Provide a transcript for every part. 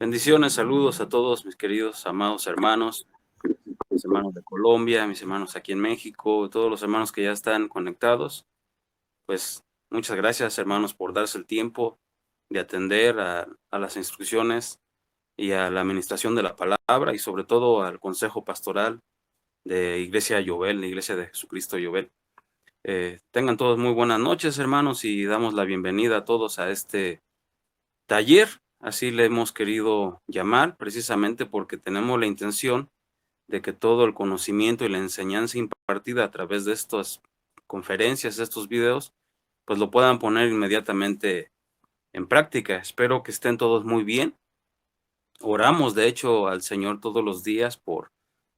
Bendiciones, saludos a todos mis queridos, amados hermanos, mis hermanos de Colombia, mis hermanos aquí en México, todos los hermanos que ya están conectados. Pues muchas gracias, hermanos, por darse el tiempo de atender a las instrucciones y a la administración de la palabra y sobre todo al consejo pastoral de Iglesia Llobel, la Iglesia de Jesucristo Llobel. Tengan todos muy buenas noches, hermanos, y damos la bienvenida a todos a este taller. Así le hemos querido llamar, precisamente porque tenemos la intención de que todo el conocimiento y la enseñanza impartida a través de estas conferencias, de estos videos, pues lo puedan poner inmediatamente en práctica. Espero que estén todos muy bien. Oramos, de hecho, al Señor todos los días por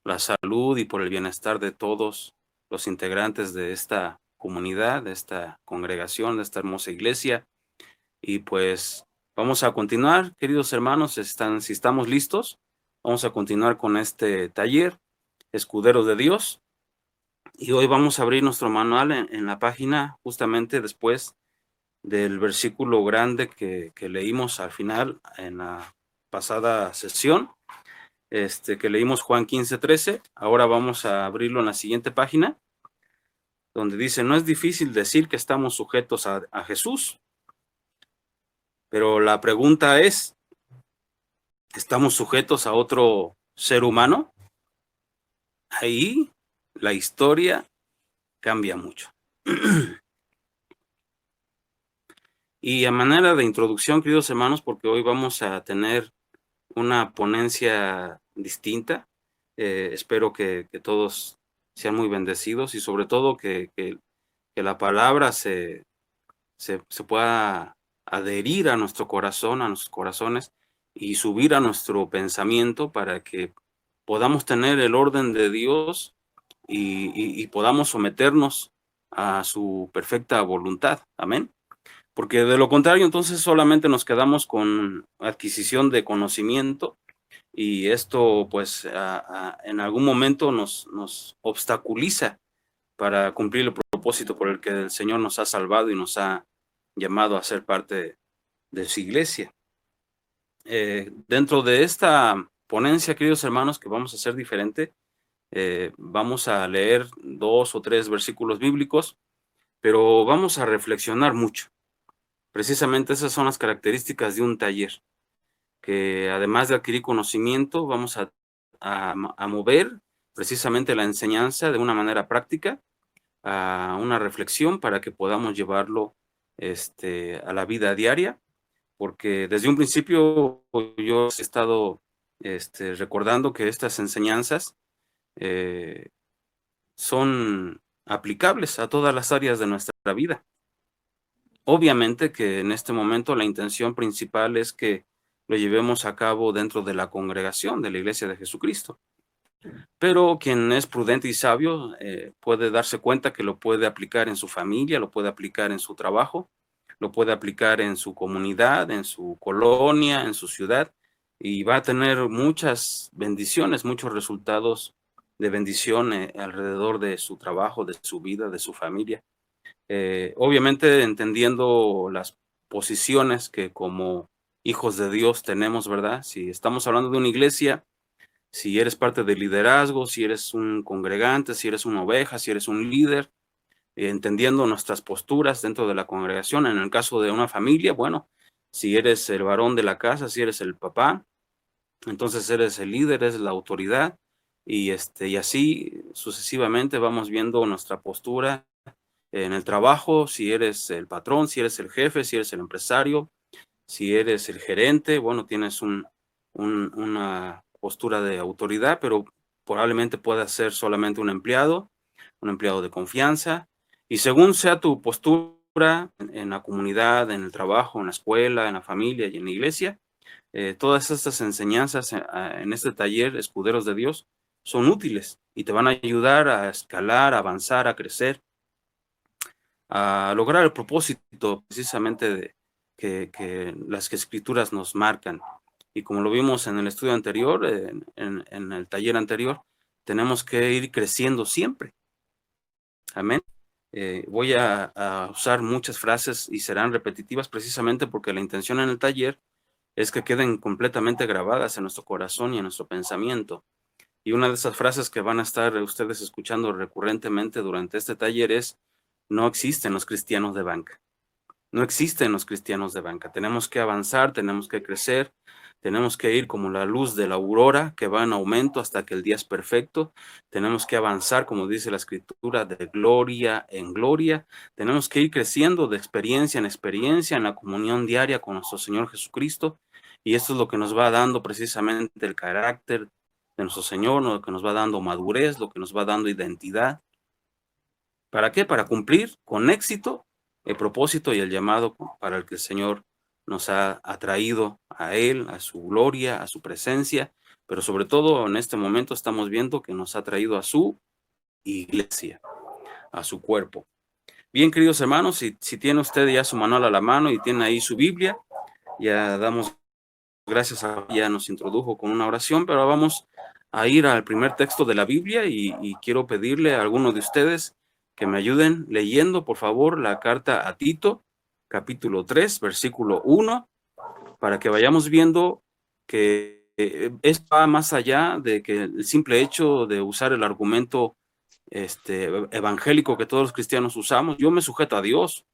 la salud y por el bienestar de todos los integrantes de esta comunidad, de esta congregación, de esta hermosa iglesia. Y pues vamos a continuar, queridos hermanos, si estamos listos, vamos a continuar con este taller, Escuderos de Dios. Y hoy vamos a abrir nuestro manual en la página justamente después del versículo grande que leímos al final en la pasada sesión, que leímos Juan 15:13. Ahora vamos a abrirlo en la siguiente página, donde dice, no es difícil decir que estamos sujetos a Jesús, pero la pregunta es, ¿estamos sujetos a otro ser humano? Ahí la historia cambia mucho. Y a manera de introducción, queridos hermanos, porque hoy vamos a tener una ponencia distinta, espero que todos sean muy bendecidos y sobre todo que la palabra se pueda adherir a nuestro corazón, a nuestros corazones y subir a nuestro pensamiento para que podamos tener el orden de Dios y podamos someternos a su perfecta voluntad. Amén. Porque de lo contrario, entonces solamente nos quedamos con adquisición de conocimiento y esto pues en algún momento nos obstaculiza para cumplir el propósito por el que el Señor nos ha salvado y nos ha llamado a ser parte de su iglesia. Dentro de esta ponencia, queridos hermanos, que vamos a hacer diferente, vamos a leer 2 o 3 versículos bíblicos, pero vamos a reflexionar mucho. Precisamente esas son las características de un taller, que además de adquirir conocimiento, vamos a mover precisamente la enseñanza de una manera práctica, a una reflexión para que podamos llevarlo a la vida diaria, porque desde un principio yo he estado recordando que estas enseñanzas son aplicables a todas las áreas de nuestra vida. Obviamente que en este momento la intención principal es que lo llevemos a cabo dentro de la congregación de la Iglesia de Jesucristo. Pero quien es prudente y sabio puede darse cuenta que lo puede aplicar en su familia, lo puede aplicar en su trabajo, lo puede aplicar en su comunidad, en su colonia, en su ciudad, y va a tener muchas bendiciones, muchos resultados de bendición alrededor de su trabajo, de su vida, de su familia. Obviamente entendiendo las posiciones que como hijos de Dios tenemos, ¿verdad? Si estamos hablando de una iglesia, si eres parte del liderazgo, si eres un congregante, si eres una oveja, si eres un líder, entendiendo nuestras posturas dentro de la congregación. En el caso de una familia, bueno, si eres el varón de la casa, si eres el papá, entonces eres el líder, eres la autoridad, y así sucesivamente vamos viendo nuestra postura en el trabajo, si eres el patrón, si eres el jefe, si eres el empresario, si eres el gerente, bueno, tienes una postura de autoridad, pero probablemente puedas ser solamente un empleado de confianza, y según sea tu postura en la comunidad, en el trabajo, en la escuela, en la familia y en la iglesia, todas estas enseñanzas en este taller, Escuderos de Dios, son útiles y te van a ayudar a escalar, a avanzar, a crecer, a lograr el propósito precisamente que las escrituras nos marcan. Y como lo vimos en el estudio anterior, en el taller anterior, tenemos que ir creciendo siempre. Amén. Voy a usar muchas frases y serán repetitivas precisamente porque la intención en el taller es que queden completamente grabadas en nuestro corazón y en nuestro pensamiento. Y una de esas frases que van a estar ustedes escuchando recurrentemente durante este taller es: no existen los cristianos de banca. No existen los cristianos de banca. Tenemos que avanzar, tenemos que crecer, tenemos que ir como la luz de la aurora que va en aumento hasta que el día es perfecto. Tenemos que avanzar, como dice la Escritura, de gloria en gloria. Tenemos que ir creciendo de experiencia en experiencia en la comunión diaria con nuestro Señor Jesucristo. Y esto es lo que nos va dando precisamente el carácter de nuestro Señor, lo que nos va dando madurez, lo que nos va dando identidad. ¿Para qué? Para cumplir con éxito el propósito y el llamado para el que el Señor nos ha atraído a Él, a su gloria, a su presencia, pero sobre todo en este momento estamos viendo que nos ha traído a su iglesia, a su cuerpo. Bien, queridos hermanos, si tiene usted ya su manual a la mano y tiene ahí su Biblia, ya damos gracias a ya nos introdujo con una oración, pero vamos a ir al primer texto de la Biblia y quiero pedirle a alguno de ustedes que me ayuden leyendo, por favor, la carta a Tito, capítulo 3, versículo 1, para que vayamos viendo que esto va más allá de que el simple hecho de usar el argumento evangélico que todos los cristianos usamos. Yo me sujeto a Dios,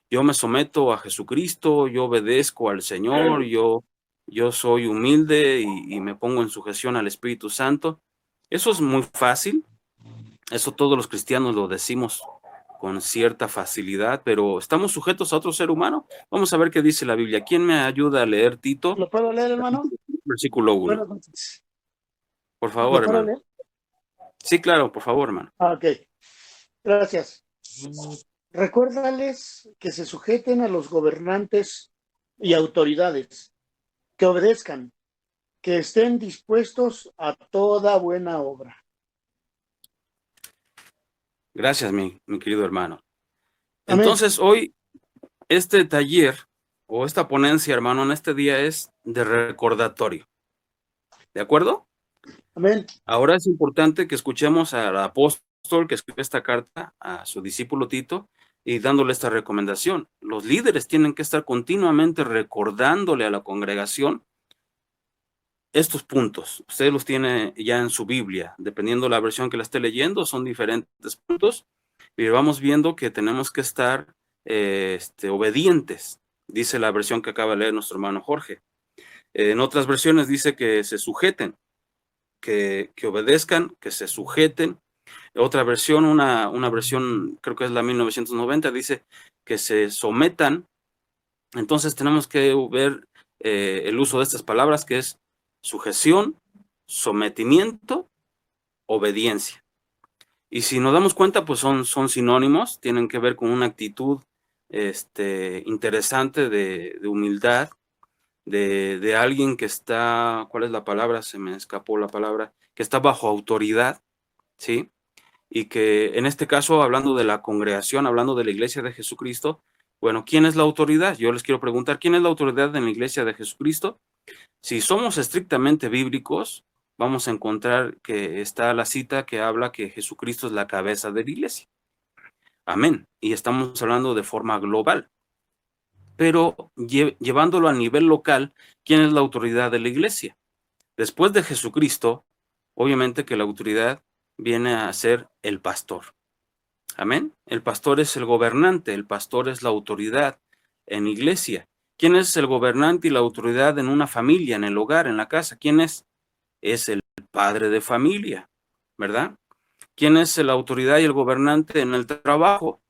yo me someto a Jesucristo, yo obedezco al Señor, yo soy humilde y me pongo en sujeción al Espíritu Santo. Eso es muy fácil, eso todos los cristianos lo decimos con cierta facilidad, pero estamos sujetos a otro ser humano. Vamos a ver qué dice la Biblia. ¿Quién me ayuda a leer Tito? ¿Lo puedo leer, hermano? Versículo 1. Buenas noches. Por favor, ¿Lo puedo hermano. leer? Sí, claro, por favor, hermano. Ok, gracias. Recuérdales que se sujeten a los gobernantes y autoridades, que obedezcan, que estén dispuestos a toda buena obra. Gracias, mi querido hermano. Amén. Entonces, hoy, este taller o esta ponencia, hermano, en este día es de recordatorio. ¿De acuerdo? Amén. Ahora es importante que escuchemos al apóstol que escribe esta carta a su discípulo Tito y dándole esta recomendación. Los líderes tienen que estar continuamente recordándole a la congregación estos puntos. Usted los tiene ya en su Biblia, dependiendo de la versión que la esté leyendo, son diferentes puntos, y vamos viendo que tenemos que estar obedientes, dice la versión que acaba de leer nuestro hermano Jorge. En otras versiones dice que se sujeten, que obedezcan, que se sujeten. Otra versión, una versión, creo que es la 1990, dice que se sometan. Entonces tenemos que ver el uso de estas palabras, que es sujeción, sometimiento, obediencia. Y si nos damos cuenta, pues son sinónimos, tienen que ver con una actitud interesante de humildad, de alguien que está, ¿cuál es la palabra? Se me escapó la palabra, que está bajo autoridad, ¿sí? Y que en este caso, hablando de la congregación, hablando de la iglesia de Jesucristo, bueno, ¿quién es la autoridad? Yo les quiero preguntar, ¿quién es la autoridad en la iglesia de Jesucristo? Si somos estrictamente bíblicos, vamos a encontrar que está la cita que habla que Jesucristo es la cabeza de la iglesia. Amén. Y estamos hablando de forma global. Pero llevándolo a nivel local, ¿quién es la autoridad de la iglesia? Después de Jesucristo, obviamente que la autoridad viene a ser el pastor. Amén. El pastor es el gobernante, el pastor es la autoridad en iglesia. ¿Quién es el gobernante y la autoridad en una familia, en el hogar, en la casa? ¿Quién es? Es el padre de familia, ¿verdad? ¿Quién es la autoridad y el gobernante en el trabajo?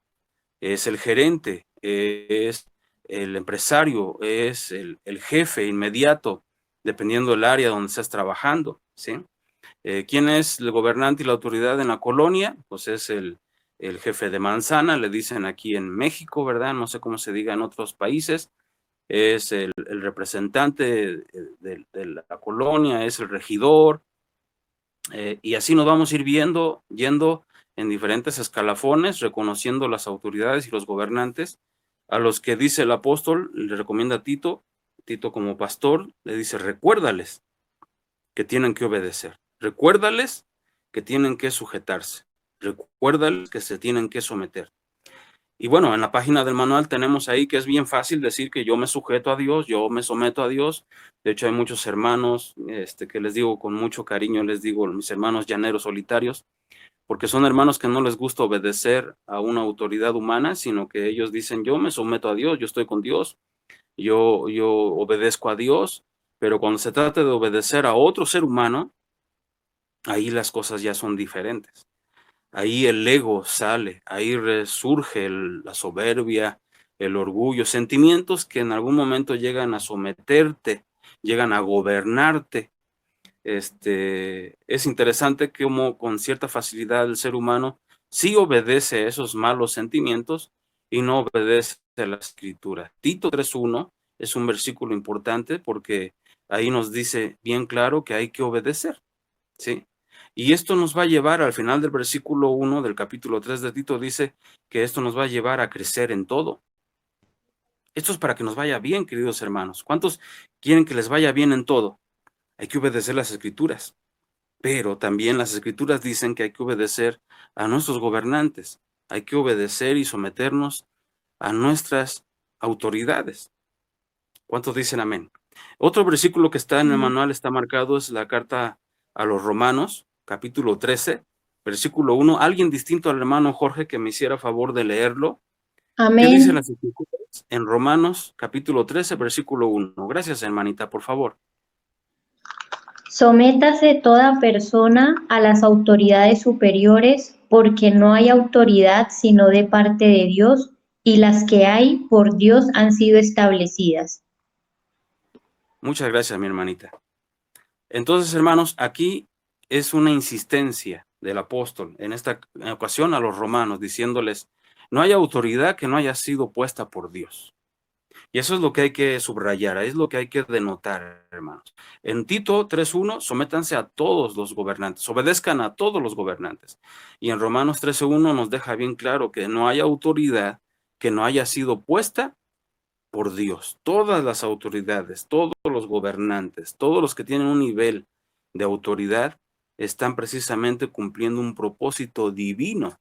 Es el gerente, es el empresario, es el jefe inmediato, dependiendo del área donde estás trabajando, ¿sí? ¿Quién es el gobernante y la autoridad en la colonia? Pues es el jefe de manzana, le dicen aquí en México, ¿verdad? No sé cómo se diga en otros países. Es el representante de la colonia, es el regidor, y así nos vamos a ir yendo en diferentes escalafones, reconociendo las autoridades y los gobernantes, a los que dice el apóstol, le recomienda a Tito como pastor, le dice, recuérdales que tienen que obedecer, recuérdales que tienen que sujetarse, recuérdales que se tienen que someter. Y bueno, en la página del manual tenemos ahí que es bien fácil decir que yo me sujeto a Dios, yo me someto a Dios. De hecho, hay muchos hermanos que les digo con mucho cariño, les digo mis hermanos llaneros solitarios, porque son hermanos que no les gusta obedecer a una autoridad humana, sino que ellos dicen, yo me someto a Dios, yo estoy con Dios, yo obedezco a Dios, pero cuando se trata de obedecer a otro ser humano, ahí las cosas ya son diferentes. Ahí el ego sale, ahí resurge la soberbia, el orgullo, sentimientos que en algún momento llegan a someterte, llegan a gobernarte. Es interesante cómo con cierta facilidad el ser humano sí obedece a esos malos sentimientos y no obedece a la escritura. Tito 3:1 es un versículo importante porque ahí nos dice bien claro que hay que obedecer, ¿sí? Y esto nos va a llevar al final del versículo 1 del capítulo 3 de Tito, dice que esto nos va a llevar a crecer en todo. Esto es para que nos vaya bien, queridos hermanos. ¿Cuántos quieren que les vaya bien en todo? Hay que obedecer las escrituras, pero también las escrituras dicen que hay que obedecer a nuestros gobernantes, hay que obedecer y someternos a nuestras autoridades. ¿Cuántos dicen amén? Otro versículo que está en el manual, está marcado, es la carta a los Romanos, capítulo 13, versículo 1. Alguien distinto al hermano Jorge que me hiciera favor de leerlo. ¿Qué dice Amén. las escrituras en Romanos, capítulo 13, versículo 1? Gracias, hermanita, por favor. Sométase toda persona a las autoridades superiores, porque no hay autoridad sino de parte de Dios, y las que hay por Dios han sido establecidas. Muchas gracias, mi hermanita. Entonces, hermanos, aquí es una insistencia del apóstol, en esta ocasión a los romanos, diciéndoles, no hay autoridad que no haya sido puesta por Dios. Y eso es lo que hay que subrayar, es lo que hay que denotar, hermanos. En Tito 3:1, sométanse a todos los gobernantes, obedezcan a todos los gobernantes. Y en Romanos 13:1 nos deja bien claro que no hay autoridad que no haya sido puesta por Dios. Todas las autoridades, todos los gobernantes, todos los que tienen un nivel de autoridad, están precisamente cumpliendo un propósito divino.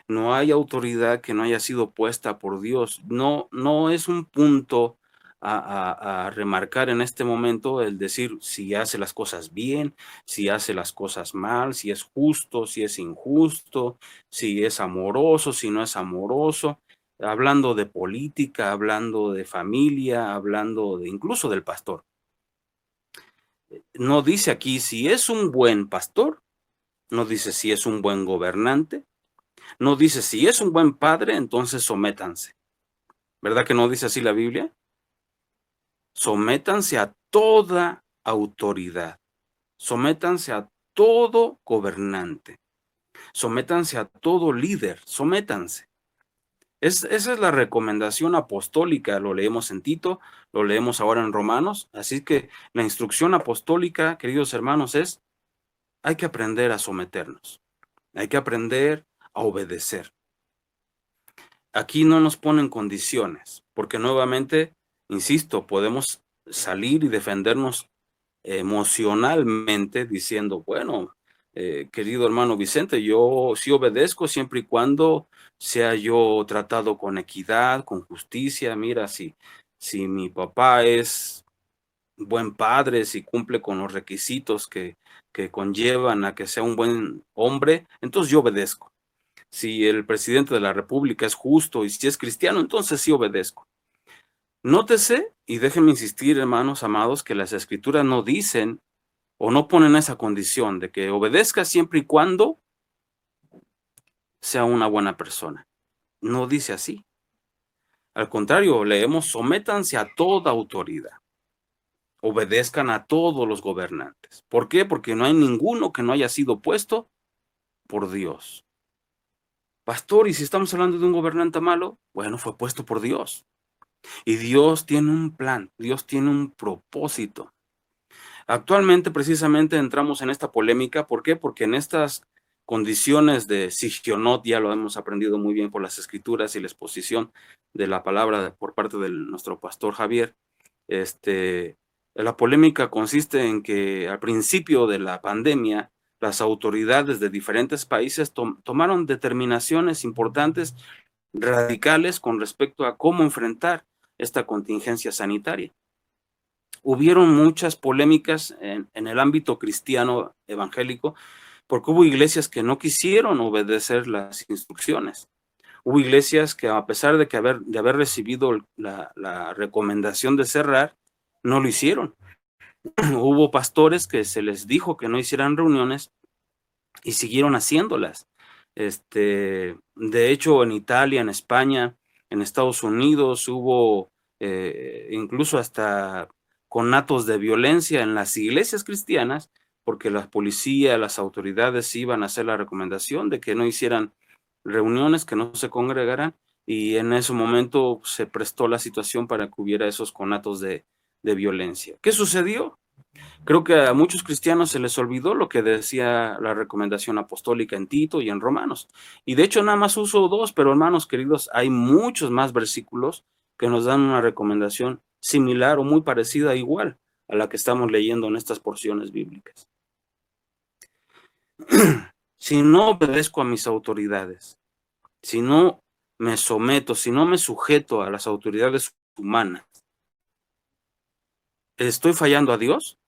No hay autoridad que no haya sido puesta por Dios. No, no es un punto a remarcar en este momento el decir si hace las cosas bien, si hace las cosas mal, si es justo, si es injusto, si es amoroso, si no es amoroso. Hablando de política, hablando de familia, hablando de incluso del pastor. No dice aquí si es un buen pastor, no dice si es un buen gobernante, no dice si es un buen padre, entonces sométanse. ¿Verdad que no dice así la Biblia? Sométanse a toda autoridad. Sométanse a todo gobernante. Sométanse a todo líder. Sométanse. Esa es la recomendación apostólica. Lo leemos en Tito, lo leemos ahora en Romanos. Así que la instrucción apostólica, queridos hermanos, es hay que aprender a someternos. Hay que aprender a obedecer. Aquí no nos ponen condiciones, porque nuevamente, insisto, podemos salir y defendernos emocionalmente diciendo, bueno, querido hermano Vicente, yo sí obedezco siempre y cuando sea yo tratado con equidad, con justicia. Mira, si mi papá es buen padre, si cumple con los requisitos que conllevan a que sea un buen hombre, entonces yo obedezco. Si el presidente de la República es justo y si es cristiano, entonces sí obedezco. Nótese, y déjenme insistir, hermanos amados, que las escrituras no dicen o no ponen esa condición de que obedezca siempre y cuando sea una buena persona. No dice así. Al contrario, leemos, sométanse a toda autoridad. Obedezcan a todos los gobernantes. ¿Por qué? Porque no hay ninguno que no haya sido puesto por Dios. Pastor, ¿y si estamos hablando de un gobernante malo? Bueno, fue puesto por Dios. Y Dios tiene un plan, Dios tiene un propósito. Actualmente, precisamente, entramos en esta polémica. ¿Por qué? Porque en estas condiciones de Sigionot, ya lo hemos aprendido muy bien por las escrituras y la exposición de la palabra por parte de nuestro pastor Javier, la polémica consiste en que al principio de la pandemia, las autoridades de diferentes países tomaron determinaciones importantes radicales con respecto a cómo enfrentar esta contingencia sanitaria. Hubieron muchas polémicas en el ámbito cristiano evangélico, porque hubo iglesias que no quisieron obedecer las instrucciones. Hubo iglesias que, a pesar de haber recibido la recomendación de cerrar, no lo hicieron. Hubo pastores que se les dijo que no hicieran reuniones y siguieron haciéndolas. De hecho, en Italia, en España, en Estados Unidos, hubo incluso hasta conatos de violencia en las iglesias cristianas, porque la policía, las autoridades iban a hacer la recomendación de que no hicieran reuniones, que no se congregaran, y en ese momento se prestó la situación para que hubiera esos conatos de violencia. ¿Qué sucedió? Creo que a muchos cristianos se les olvidó lo que decía la recomendación apostólica en Tito y en Romanos. Y de hecho nada más uso 2, pero hermanos queridos, hay muchos más versículos que nos dan una recomendación similar o muy parecida, igual a la que estamos leyendo en estas porciones bíblicas. Si no obedezco a mis autoridades, si no me someto, si no me sujeto a las autoridades humanas, ¿estoy fallando a Dios?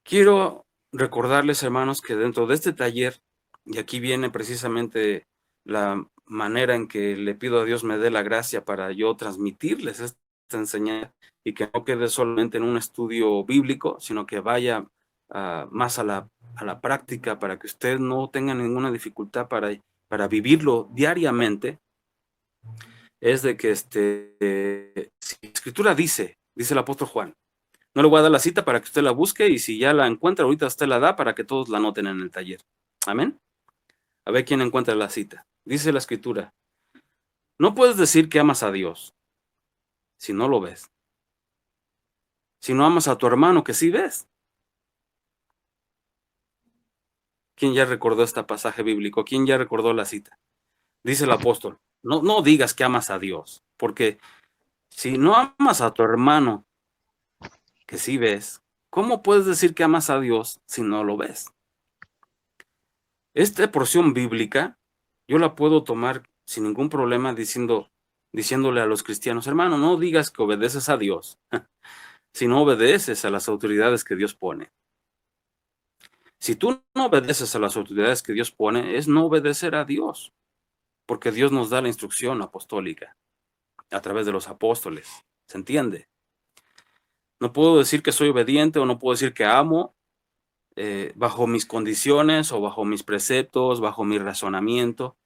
Quiero recordarles, hermanos, que dentro de este taller, y aquí viene precisamente la manera en que le pido a Dios me dé la gracia para yo transmitirles esta enseñanza y que no quede solamente en un estudio bíblico, sino que vaya más a la práctica para que usted no tenga ninguna dificultad para vivirlo diariamente. Es de que si la Escritura dice el apóstol Juan, no le voy a dar la cita para que usted la busque, y si ya la encuentra, ahorita usted la da para que todos la anoten en el taller. Amén. A ver quién encuentra la cita. Dice la Escritura: no puedes decir que amas a Dios si no lo ves. Si no amas a tu hermano que sí ves. ¿Quién ya recordó este pasaje bíblico? ¿Quién ya recordó la cita? Dice el apóstol: no digas que amas a Dios, porque si no amas a tu hermano que sí ves, ¿cómo puedes decir que amas a Dios si no lo ves? Esta porción bíblica yo la puedo tomar sin ningún problema diciéndole a los cristianos: hermano, no digas que obedeces a Dios si no obedeces a las autoridades que Dios pone. Si tú no obedeces a las autoridades que Dios pone, es no obedecer a Dios, porque Dios nos da la instrucción apostólica a través de los apóstoles. ¿Se entiende? No puedo decir que soy obediente o no puedo decir que amo bajo mis condiciones o bajo mis preceptos, bajo mi razonamiento.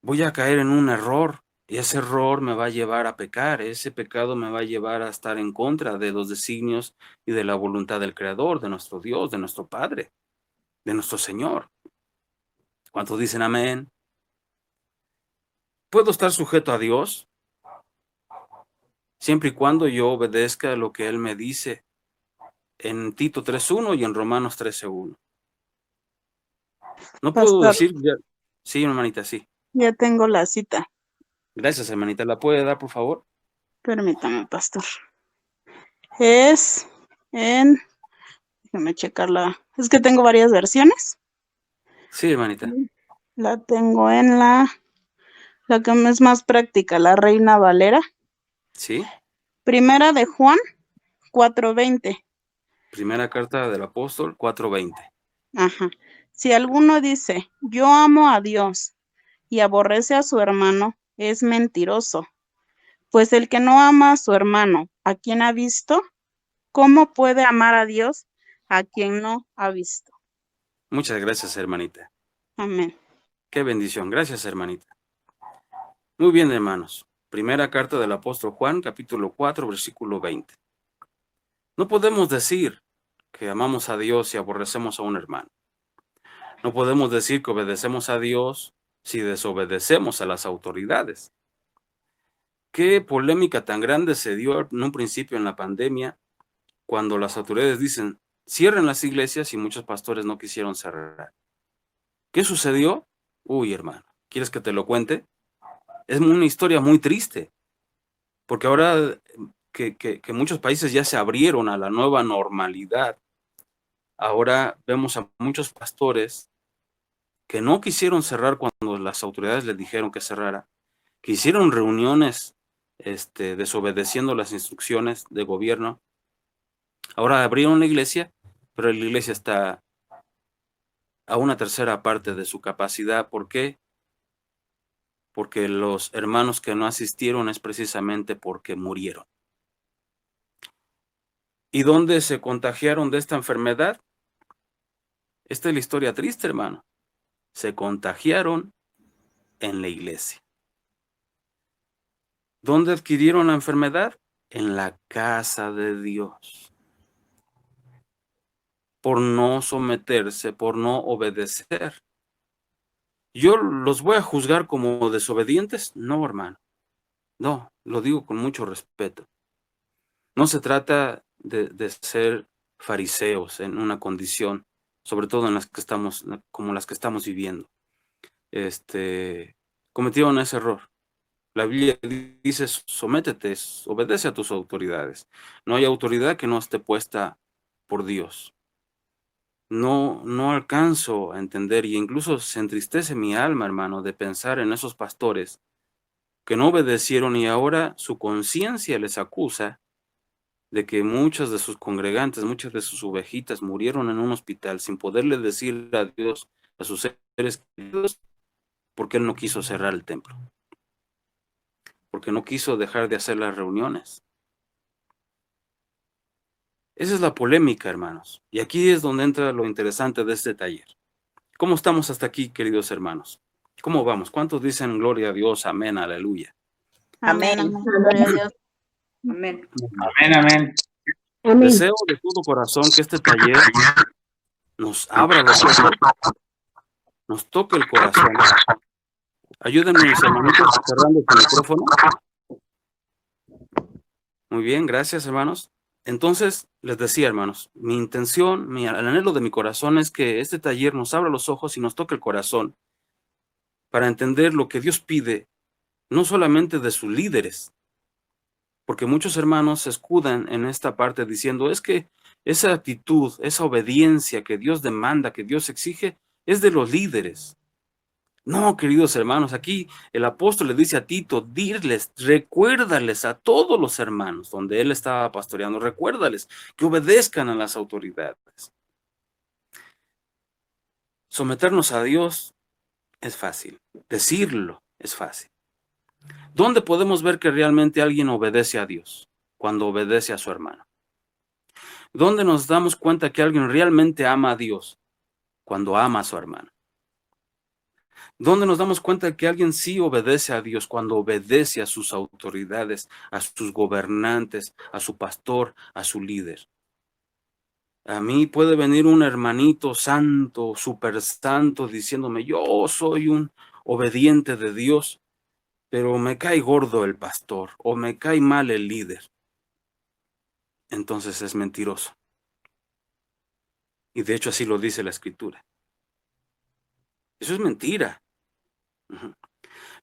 Voy a caer en un error, y ese error me va a llevar a pecar. Ese pecado me va a llevar a estar en contra de los designios y de la voluntad del Creador, de nuestro Dios, de nuestro Padre, de nuestro Señor. ¿Cuántos dicen amén? ¿Puedo estar sujeto a Dios? Siempre y cuando yo obedezca lo que Él me dice en Tito 3:1 y en Romanos 13:1. No puedo Pastor, decir... Sí, hermanita, sí. ya tengo la cita. Gracias, hermanita. ¿La puede dar, por favor? Permítame, pastor. Es en... Déjame checarla. Es que tengo varias versiones. Sí, hermanita. La tengo en la que me es más práctica, la Reina Valera. Sí. Primera de Juan 4:20. Primera carta del apóstol 4:20. Ajá. Si alguno dice, yo amo a Dios y aborrece a su hermano, es mentiroso. Pues el que no ama a su hermano, ¿a quien ha visto? ¿Cómo puede amar a Dios a quien no ha visto? Muchas gracias, hermanita. Amén. Qué bendición. Gracias, hermanita. Muy bien, hermanos. Primera carta del apóstol Juan, capítulo 4, versículo 20. No podemos decir que amamos a Dios y aborrecemos a un hermano. No podemos decir que obedecemos a Dios si desobedecemos a las autoridades. Qué polémica tan grande se dio en un principio en la pandemia, cuando las autoridades dicen, cierren las iglesias, y muchos pastores no quisieron cerrar. ¿Qué sucedió? Uy, hermano, ¿quieres que te lo cuente? Es una historia muy triste, porque ahora que muchos países ya se abrieron a la nueva normalidad, ahora vemos a muchos pastores que no quisieron cerrar cuando las autoridades les dijeron que cerrara, que hicieron reuniones desobedeciendo las instrucciones de gobierno. Ahora abrieron la iglesia, pero la iglesia está a una tercera parte de su capacidad. ¿Por qué? Porque los hermanos que no asistieron es precisamente porque murieron. ¿Y dónde se contagiaron de esta enfermedad? Esta es la historia triste, hermano. Se contagiaron en la iglesia. ¿Dónde adquirieron la enfermedad? En la casa de Dios. Por no someterse, por no obedecer. ¿Yo los voy a juzgar como desobedientes? No, hermano. No, lo digo con mucho respeto. No se trata de ser fariseos en una condición, sobre todo en las que estamos, como las que estamos viviendo. Cometieron ese error. La Biblia dice, sométete, obedece a tus autoridades. No hay autoridad que no esté puesta por Dios. No alcanzo a entender, y incluso se entristece mi alma, hermano, de pensar en esos pastores que no obedecieron y ahora su conciencia les acusa de que muchos de sus congregantes, muchas de sus ovejitas murieron en un hospital sin poderle decir a Dios, a sus seres queridos, porque Él no quiso cerrar el templo, porque no quiso dejar de hacer las reuniones. Esa es la polémica, hermanos. Y aquí es donde entra lo interesante de este taller. ¿Cómo estamos hasta aquí, queridos hermanos? ¿Cómo vamos? ¿Cuántos dicen gloria a Dios? Amén, aleluya. Amén. Amén. Amén. Gloria a Dios. Amén. Amén, amén. Deseo de todo corazón que este taller nos abra los ojos, nos toque el corazón. Ayúdenme, mis hermanitos, cerrando el micrófono. Muy bien, gracias, hermanos. Entonces, les decía, hermanos, mi intención, el anhelo de mi corazón es que este taller nos abra los ojos y nos toque el corazón para entender lo que Dios pide, no solamente de sus líderes, porque muchos hermanos se escudan en esta parte diciendo, es que esa actitud, esa obediencia que Dios demanda, que Dios exige, es de los líderes. No, queridos hermanos, aquí el apóstol le dice a Tito, dirles, recuérdales a todos los hermanos donde él estaba pastoreando, recuérdales que obedezcan a las autoridades. Someternos a Dios es fácil, decirlo es fácil. ¿Dónde podemos ver que realmente alguien obedece a Dios? Cuando obedece a su hermano. ¿Dónde nos damos cuenta que alguien realmente ama a Dios? Cuando ama a su hermano. ¿Dónde nos damos cuenta de que alguien sí obedece a Dios? Cuando obedece a sus autoridades, a sus gobernantes, a su pastor, a su líder. A mí puede venir un hermanito santo, súper santo, diciéndome, yo soy un obediente de Dios, pero me cae gordo el pastor o me cae mal el líder. Entonces es mentiroso. Y de hecho así lo dice la Escritura. Eso es mentira.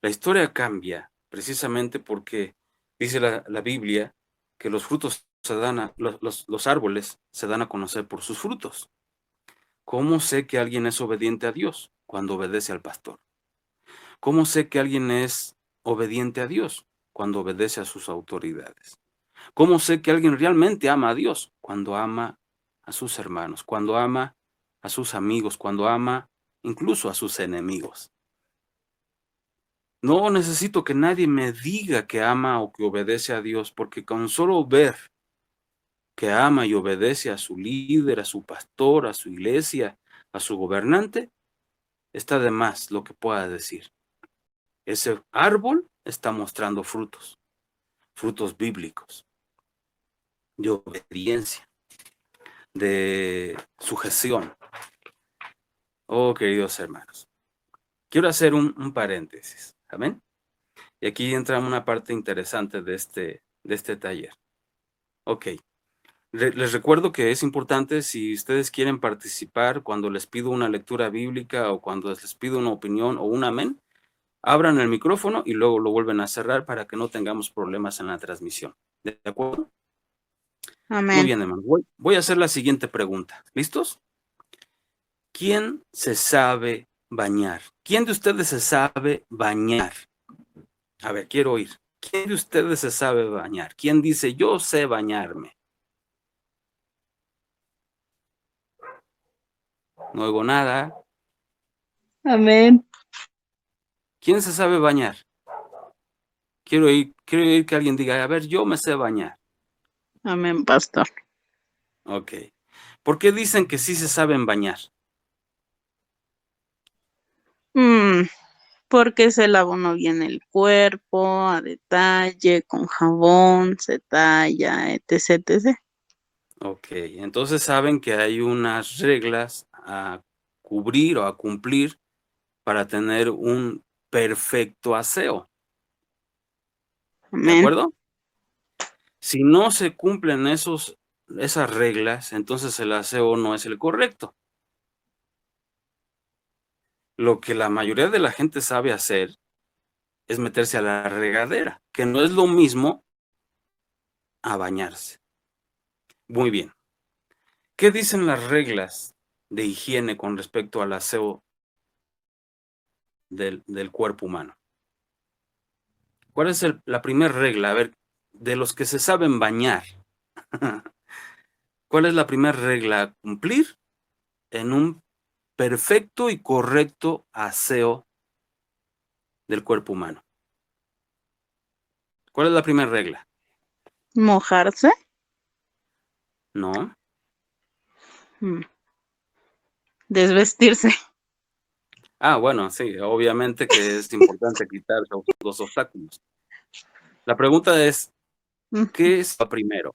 La historia cambia precisamente porque dice la Biblia que los frutos se dan los árboles se dan a conocer por sus frutos. ¿Cómo sé que alguien es obediente a Dios? Cuando obedece al pastor. ¿Cómo sé que alguien es obediente a Dios? Cuando obedece a sus autoridades. ¿Cómo sé que alguien realmente ama a Dios? Cuando ama a sus hermanos, cuando ama a sus amigos, cuando ama incluso a sus enemigos. No necesito que nadie me diga que ama o que obedece a Dios, porque con solo ver que ama y obedece a su líder, a su pastor, a su iglesia, a su gobernante, está de más lo que pueda decir. Ese árbol está mostrando frutos, frutos bíblicos, de obediencia, de sujeción. Oh, queridos hermanos, quiero hacer un paréntesis, ¿amén? Y aquí entra una parte interesante de este taller. Ok, les recuerdo que es importante, si ustedes quieren participar cuando les pido una lectura bíblica o cuando les pido una opinión o un amén, abran el micrófono y luego lo vuelven a cerrar para que no tengamos problemas en la transmisión. ¿De acuerdo? Amén. Muy bien, hermano. Voy a hacer la siguiente pregunta. ¿Listos? ¿Quién se sabe bañar. ¿Quién de ustedes se sabe bañar? A ver, quiero oír. ¿Quién de ustedes se sabe bañar? ¿Quién dice, yo sé bañarme? No oigo nada. Amén. ¿Quién se sabe bañar? Quiero oír que alguien diga, a ver, yo me sé bañar. Amén, pastor. Ok. ¿Por qué dicen que sí se saben bañar? Porque se lava uno bien el cuerpo a detalle, con jabón, se talla, etc, etc. Ok, entonces saben que hay unas reglas a cubrir o a cumplir para tener un perfecto aseo. ¿De Amén. acuerdo? Si no se cumplen esas reglas, entonces el aseo no es el correcto. Lo que la mayoría de la gente sabe hacer es meterse a la regadera, que no es lo mismo a bañarse. Muy bien. ¿Qué dicen las reglas de higiene con respecto al aseo del cuerpo humano? ¿Cuál es la primera regla? A ver, de los que se saben bañar, ¿cuál es la primera regla a cumplir en un perfecto y correcto aseo del cuerpo humano? ¿Cuál es la primera regla? Mojarse. No. Mm. Desvestirse. Ah, bueno, sí, obviamente que es importante quitar los obstáculos. La pregunta es, Mm. ¿qué es lo primero?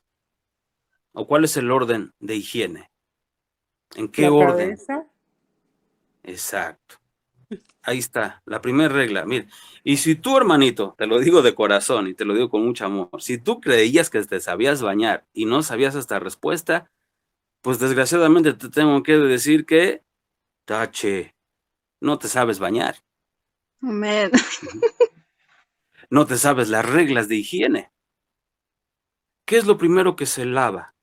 ¿O cuál es el orden de higiene? ¿En qué La orden? cabeza. Exacto. Ahí está, la primera regla. Mire, y si tú, hermanito, te lo digo de corazón y te lo digo con mucho amor, si tú creías que te sabías bañar y no sabías esta respuesta, pues desgraciadamente te tengo que decir que, tache, no te sabes bañar, Amén. no te sabes las reglas de higiene. ¿Qué es lo primero que se lava?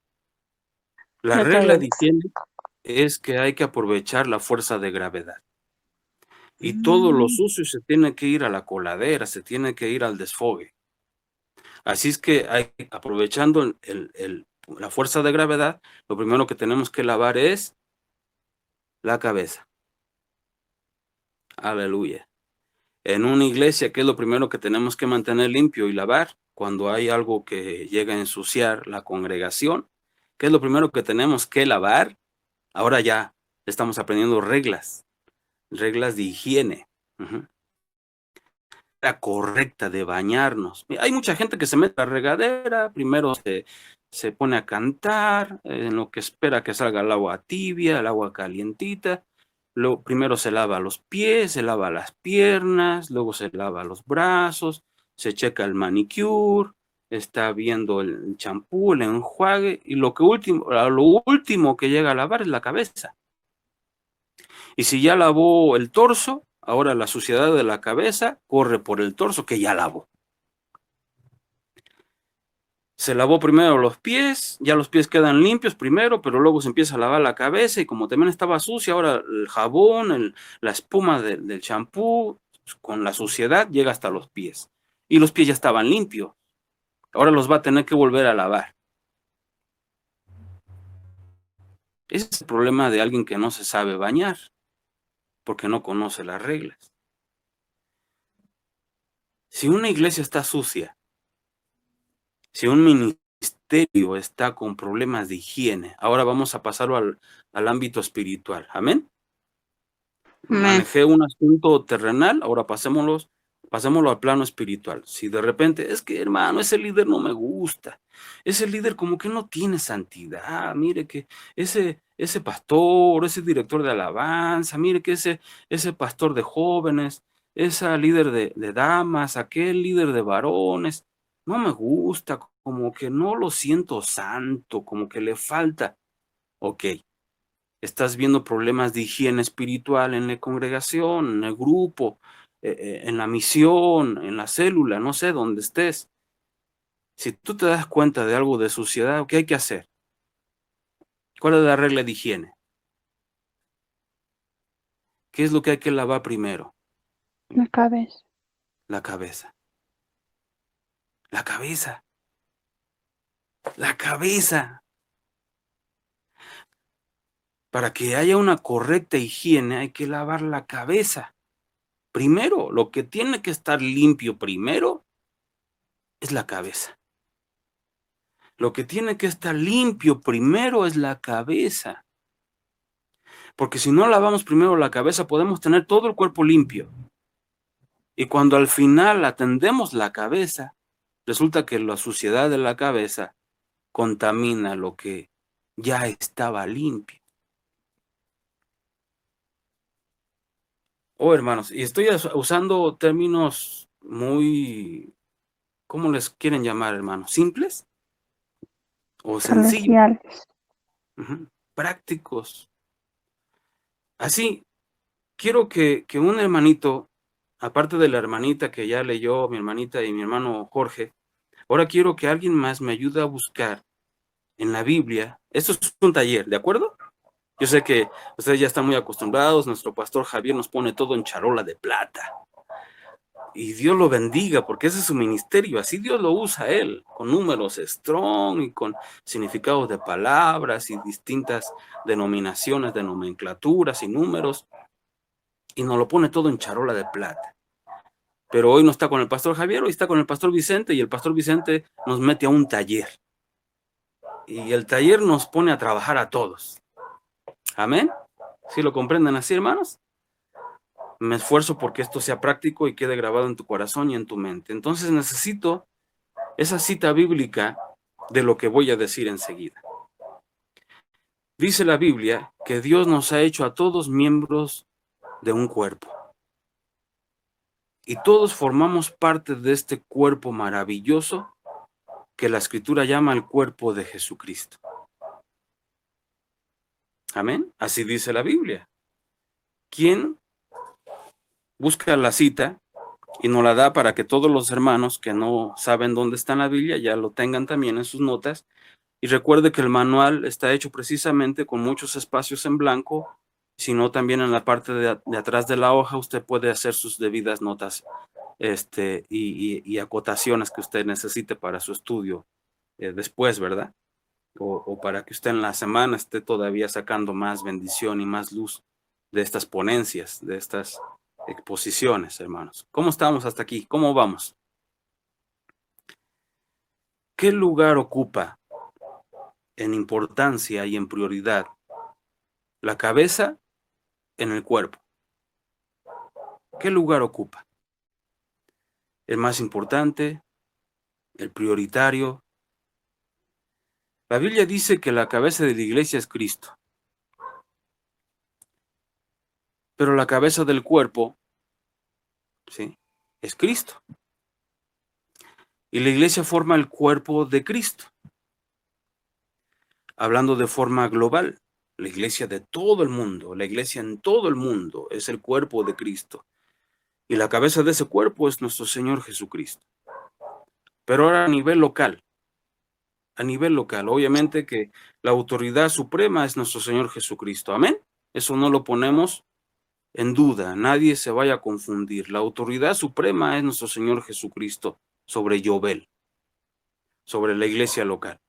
La La regla de cabeza. higiene es que hay que aprovechar la fuerza de gravedad. Y todo lo Mm. sucio se tiene que ir a la coladera, se tiene que ir al desfogue. Así es que aprovechando la fuerza de gravedad, lo primero que tenemos que lavar es la cabeza. Aleluya. En una iglesia, ¿qué es lo primero que tenemos que mantener limpio y lavar? Cuando hay algo que llega a ensuciar la congregación, ¿qué es lo primero que tenemos que lavar? Ahora ya estamos aprendiendo reglas de higiene. Ujú. La correcta de bañarnos. Hay mucha gente que se mete a la regadera, primero se pone a cantar, en lo que espera que salga el agua tibia, el agua calientita. Primero se lava los pies, se lava las piernas, luego se lava los brazos, se checa el manicure, está viendo el champú, el enjuague, y lo último que llega a lavar es la cabeza. Y si ya lavó el torso, ahora la suciedad de la cabeza corre por el torso que ya lavó. Se lavó primero los pies, ya los pies quedan limpios primero, pero luego se empieza a lavar la cabeza y como también estaba sucia, ahora el jabón, la espuma del champú, con la suciedad llega hasta los pies. Y los pies ya estaban limpios. Ahora los va a tener que volver a lavar. Ese es el problema de alguien que no se sabe bañar, porque no conoce las reglas. Si una iglesia está sucia, si un ministerio está con problemas de higiene, ahora vamos a pasarlo al ámbito espiritual. Amén. Amén. Manejé un asunto terrenal, ahora pasémoslo al plano espiritual. Si de repente, es que hermano, ese líder no me gusta, ese líder como que no tiene santidad, mire que ese pastor, ese director de alabanza, mire que ese pastor de jóvenes, esa líder de damas, aquel líder de varones, no me gusta, como que no lo siento santo, como que le falta. Ok, estás viendo problemas de higiene espiritual en la congregación, en el grupo, en la misión, en la célula, no sé dónde estés. Si tú te das cuenta de algo de suciedad, ¿qué hay que hacer? ¿Cuál es la regla de higiene? ¿qué es lo que hay que lavar primero? La cabeza. La cabeza. La cabeza. La cabeza. Para que haya una correcta higiene hay que lavar la cabeza. Primero, lo que tiene que estar limpio primero es la cabeza. Lo que tiene que estar limpio primero es la cabeza. Porque si no lavamos primero la cabeza, podemos tener todo el cuerpo limpio. Y cuando al final atendemos la cabeza, resulta que la suciedad de la cabeza contamina lo que ya estaba limpio. Oh, hermanos, y estoy usando términos muy, ¿cómo les quieren llamar, hermanos? ¿Simples? ¿O sencillos? Celestiales. Prácticos. Así, quiero que un hermanito, aparte de la hermanita que ya leyó, mi hermanita y mi hermano Jorge, ahora quiero que alguien más me ayude a buscar en la Biblia. Esto es un taller, ¿de acuerdo? Yo sé que ustedes ya están muy acostumbrados, nuestro pastor Javier nos pone todo en charola de plata. Y Dios lo bendiga, porque ese es su ministerio, así Dios lo usa a él, con números strong y con significados de palabras y distintas denominaciones de nomenclaturas y números, y nos lo pone todo en charola de plata. Pero hoy no está con el pastor Javier, hoy está con el pastor Vicente, y el pastor Vicente nos mete a un taller. Y el taller nos pone a trabajar a todos. ¿Amén? ¿Sí lo comprenden así, hermanos? Me esfuerzo porque esto sea práctico y quede grabado en tu corazón y en tu mente. Entonces necesito esa cita bíblica de lo que voy a decir enseguida. Dice la Biblia que Dios nos ha hecho a todos miembros de un cuerpo. Y todos formamos parte de este cuerpo maravilloso que la Escritura llama el cuerpo de Jesucristo. Amén. Así dice la Biblia. ¿Quién busca la cita y nos la da para que todos los hermanos que no saben dónde está en la Biblia ya lo tengan también en sus notas? Y recuerde que el manual está hecho precisamente con muchos espacios en blanco, sino también en la parte de atrás de la hoja usted puede hacer sus debidas notas y acotaciones que usted necesite para su estudio después, ¿verdad? O para que usted en la semana esté todavía sacando más bendición y más luz de estas ponencias, de estas exposiciones, hermanos. ¿Cómo estamos hasta aquí? ¿Cómo vamos? ¿Qué lugar ocupa en importancia y en prioridad la cabeza en el cuerpo? ¿Qué lugar ocupa? ¿El más importante? ¿El prioritario? La Biblia dice que la cabeza de la iglesia es Cristo. Pero la cabeza del cuerpo, ¿sí?, es Cristo. Y la iglesia forma el cuerpo de Cristo. Hablando de forma global, la iglesia de todo el mundo, la iglesia en todo el mundo es el cuerpo de Cristo. Y la cabeza de ese cuerpo es nuestro Señor Jesucristo. Pero ahora a nivel local, obviamente que la autoridad suprema es nuestro Señor Jesucristo. Amén. Eso no lo ponemos en duda, nadie se vaya a confundir. La autoridad suprema es nuestro Señor Jesucristo sobre Yobel, sobre la iglesia local.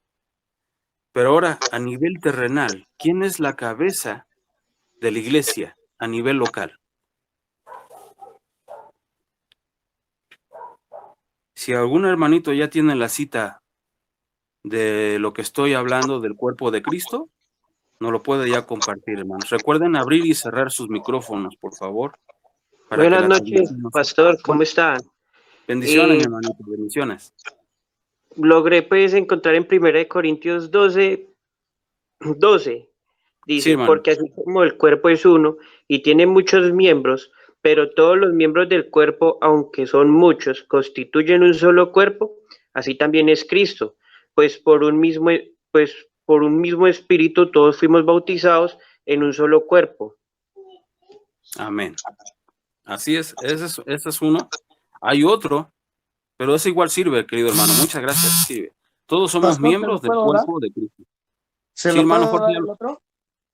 Pero ahora, a nivel terrenal, ¿quién es la cabeza de la iglesia a nivel local? Si algún hermanito ya tiene la cita de lo que estoy hablando del cuerpo de Cristo, no lo puede ya compartir, hermanos. Recuerden abrir y cerrar sus micrófonos, por favor. Buenas noches, pastor, ¿cómo están? Bendiciones, mi hermanito, bendiciones. Logré pues encontrar en 1 Corintios 12, dice, Sí, porque así como el cuerpo es uno y tiene muchos miembros, pero todos los miembros del cuerpo, aunque son muchos, constituyen un solo cuerpo, así también es Cristo, pues por un mismo espíritu todos fuimos bautizados en un solo cuerpo. Amén. Así es, ese es uno. Hay otro, pero ese igual sirve, querido hermano. Muchas gracias. Sirve. Todos somos Pastor, miembros del cuerpo de Cristo. ¿Se Sí, lo hermano puedo Jorge. dar el otro?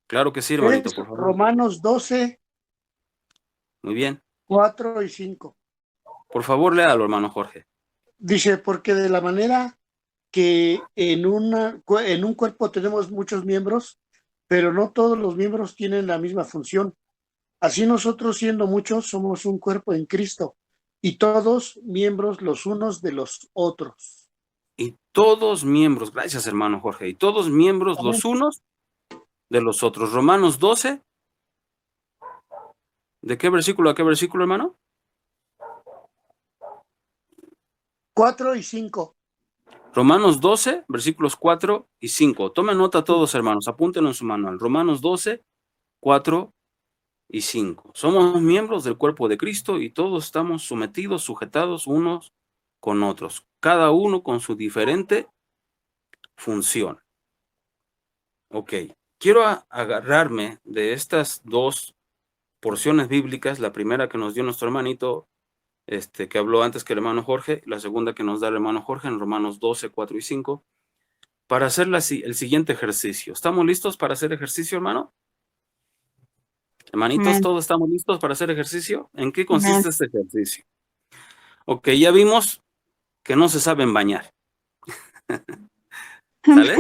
Claro que sí, hermanito, Es por favor. Romanos 12, Muy bien. 4 y 5. Por favor, léalo, hermano Jorge. Dice, porque de la manera que en un cuerpo tenemos muchos miembros, pero no todos los miembros tienen la misma función. Así nosotros, siendo muchos, somos un cuerpo en Cristo y todos miembros los unos de los otros. Y todos miembros, gracias hermano Jorge, y todos miembros Amén. los unos de los otros. Romanos 12. ¿De qué versículo a qué versículo, hermano? 4 y 5. Romanos 12, versículos 4 y 5. Tomen nota todos, hermanos, apúntenlo en su manual. Romanos 12, 4 y 5. Somos miembros del cuerpo de Cristo y todos estamos sometidos, sujetados unos con otros, cada uno con su diferente función. Ok, quiero agarrarme de estas dos porciones bíblicas, la primera que nos dio nuestro hermanito, que habló antes que el hermano Jorge, la segunda que nos da el hermano Jorge en Romanos 12, 4 y 5, para hacer el siguiente ejercicio. ¿Estamos listos para hacer ejercicio, hermano? Hermanitos, Amén. ¿todos estamos listos para hacer ejercicio? ¿En qué Amén. consiste este ejercicio? Ok, ya vimos que no se saben bañar. ¿Sale?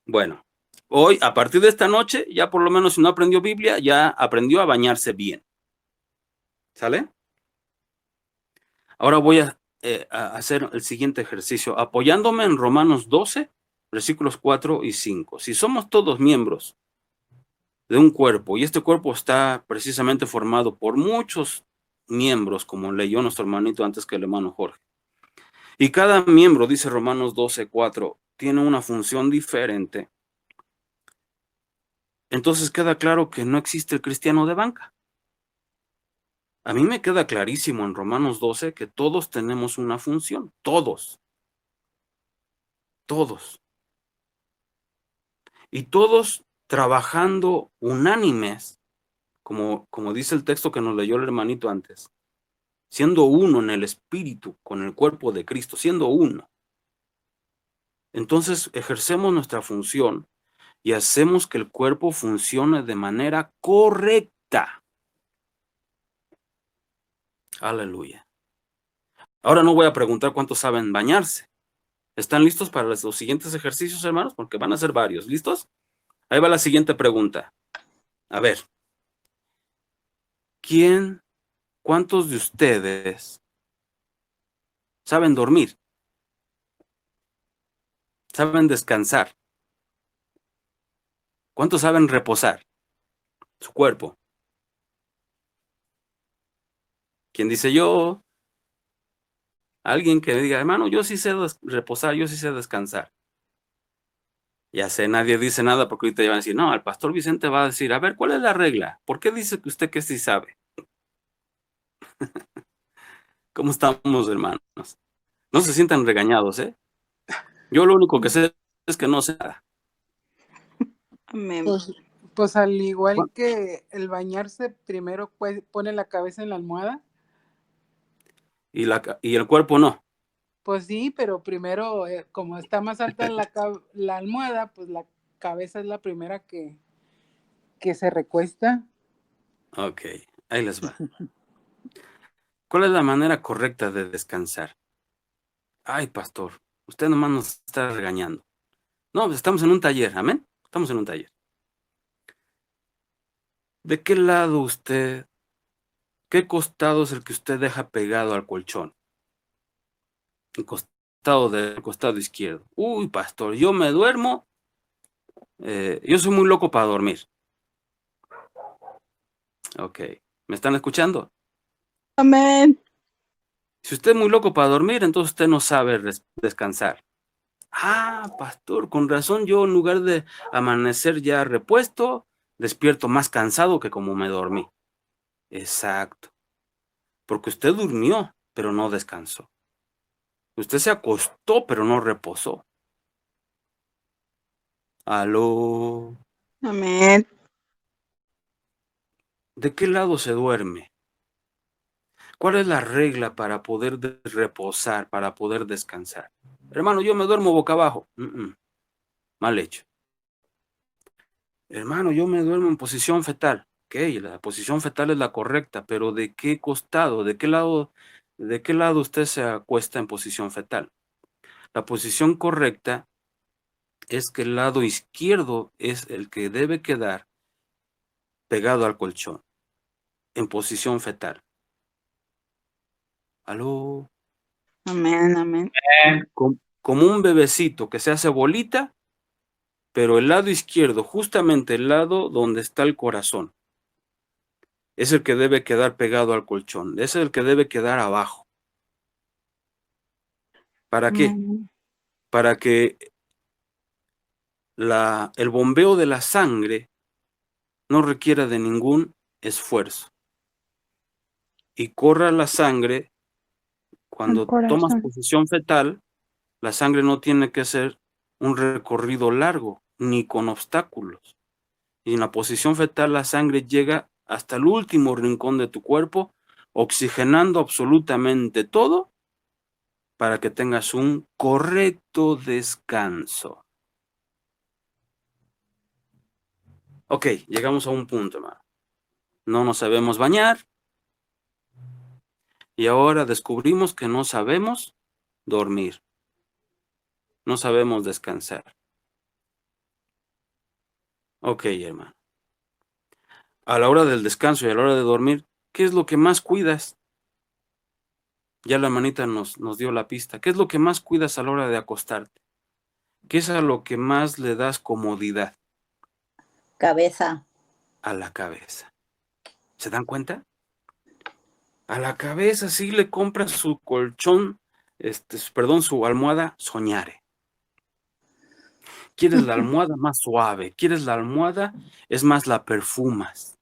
Bueno, hoy, a partir de esta noche, ya por lo menos si no aprendió Biblia, ya aprendió a bañarse bien. ¿Sale? Ahora voy a hacer el siguiente ejercicio, apoyándome en Romanos 12, versículos 4 y 5. Si somos todos miembros de un cuerpo, y este cuerpo está precisamente formado por muchos miembros, como leyó nuestro hermanito antes que el hermano Jorge, y cada miembro, dice Romanos 12, 4, tiene una función diferente, entonces queda claro que no existe el cristiano de banca. A mí me queda clarísimo en Romanos 12 que todos tenemos una función, todos. Y todos trabajando unánimes, como dice el texto que nos leyó el hermanito antes, siendo uno en el espíritu, con el cuerpo de Cristo, siendo uno. Entonces ejercemos nuestra función y hacemos que el cuerpo funcione de manera correcta. Aleluya. Ahora no voy a preguntar cuántos saben bañarse. ¿Están listos para los siguientes ejercicios, hermanos? Porque van a ser varios. ¿Listos? Ahí va la siguiente pregunta. A ver. ¿Cuántos de ustedes saben dormir? ¿Saben descansar? ¿Cuántos saben reposar su cuerpo? ¿Quién dice yo? Alguien que diga, hermano, yo sí sé reposar, yo sí sé descansar. Ya sé, nadie dice nada porque ahorita ya van a decir, no, el pastor Vicente va a decir, a ver, ¿cuál es la regla? ¿Por qué dice que usted que sí sabe? ¿Cómo estamos, hermanos? No se sientan regañados, ¿eh? Yo lo único que sé es que no sé nada. Amén. Pues al igual que el bañarse, primero pone la cabeza en la almohada. Y el cuerpo no. Pues sí, pero primero, como está más alta la almohada, pues la cabeza es la primera que se recuesta. Ok, ahí les va. ¿Cuál es la manera correcta de descansar? Ay, pastor, usted nomás nos está regañando. No, pues estamos en un taller, amén. Estamos en un taller. ¿De qué lado usted, qué costado es el que usted deja pegado al colchón? El costado izquierdo. Uy, pastor, yo me duermo. Yo soy muy loco para dormir. Ok, ¿me están escuchando? Amén. Si usted es muy loco para dormir, entonces usted no sabe descansar. Ah, pastor, con razón yo en lugar de amanecer ya repuesto, despierto más cansado que como me dormí. Exacto. Porque usted durmió, pero no descansó. Usted se acostó, pero no reposó. ¿Aló? Amén. ¿De qué lado se duerme? ¿Cuál es la regla para poder reposar, para poder descansar? Hermano, yo me duermo boca abajo. Mal hecho. Hermano, yo me duermo en posición fetal. Ok, la posición fetal es la correcta, pero ¿de qué costado? ¿De qué lado usted se acuesta en posición fetal? La posición correcta es que el lado izquierdo es el que debe quedar pegado al colchón, en posición fetal. ¿Aló? Amén, amén. Como un bebecito que se hace bolita, pero el lado izquierdo, justamente el lado donde está el corazón, es el que debe quedar pegado al colchón, es el que debe quedar abajo. ¿Para qué? Amén. Para que el bombeo de la sangre no requiera de ningún esfuerzo y corra la sangre. Cuando tomas posición fetal, la sangre no tiene que hacer un recorrido largo ni con obstáculos. Y en la posición fetal la sangre llega hasta el último rincón de tu cuerpo, oxigenando absolutamente todo para que tengas un correcto descanso. Ok, llegamos a un punto, hermano. No nos sabemos bañar y ahora descubrimos que no sabemos dormir. No sabemos descansar. Ok, hermano. A la hora del descanso y a la hora de dormir, ¿qué es lo que más cuidas? Ya la manita nos dio la pista. ¿Qué es lo que más cuidas a la hora de acostarte? ¿Qué es a lo que más le das comodidad? Cabeza. A la cabeza. ¿Se dan cuenta? A la cabeza sí le compras su colchón, su almohada Soñare. ¿Quieres la almohada más suave? ¿Quieres la almohada? Es más, la perfumas.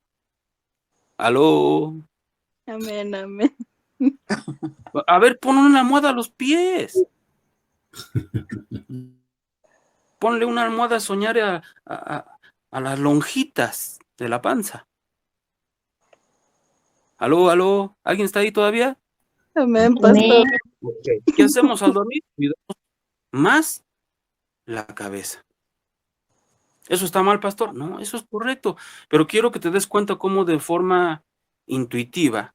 ¿Aló? Amén, amén. A ver, pon una almohada a los pies. Ponle una almohada Soñare a las lonjitas de la panza. ¿Aló, aló? ¿Alguien está ahí todavía? Amén, pastor. ¿Qué hacemos al dormir? Cuidamos más la cabeza. ¿Eso está mal, pastor? No, eso es correcto. Pero quiero que te des cuenta cómo de forma intuitiva,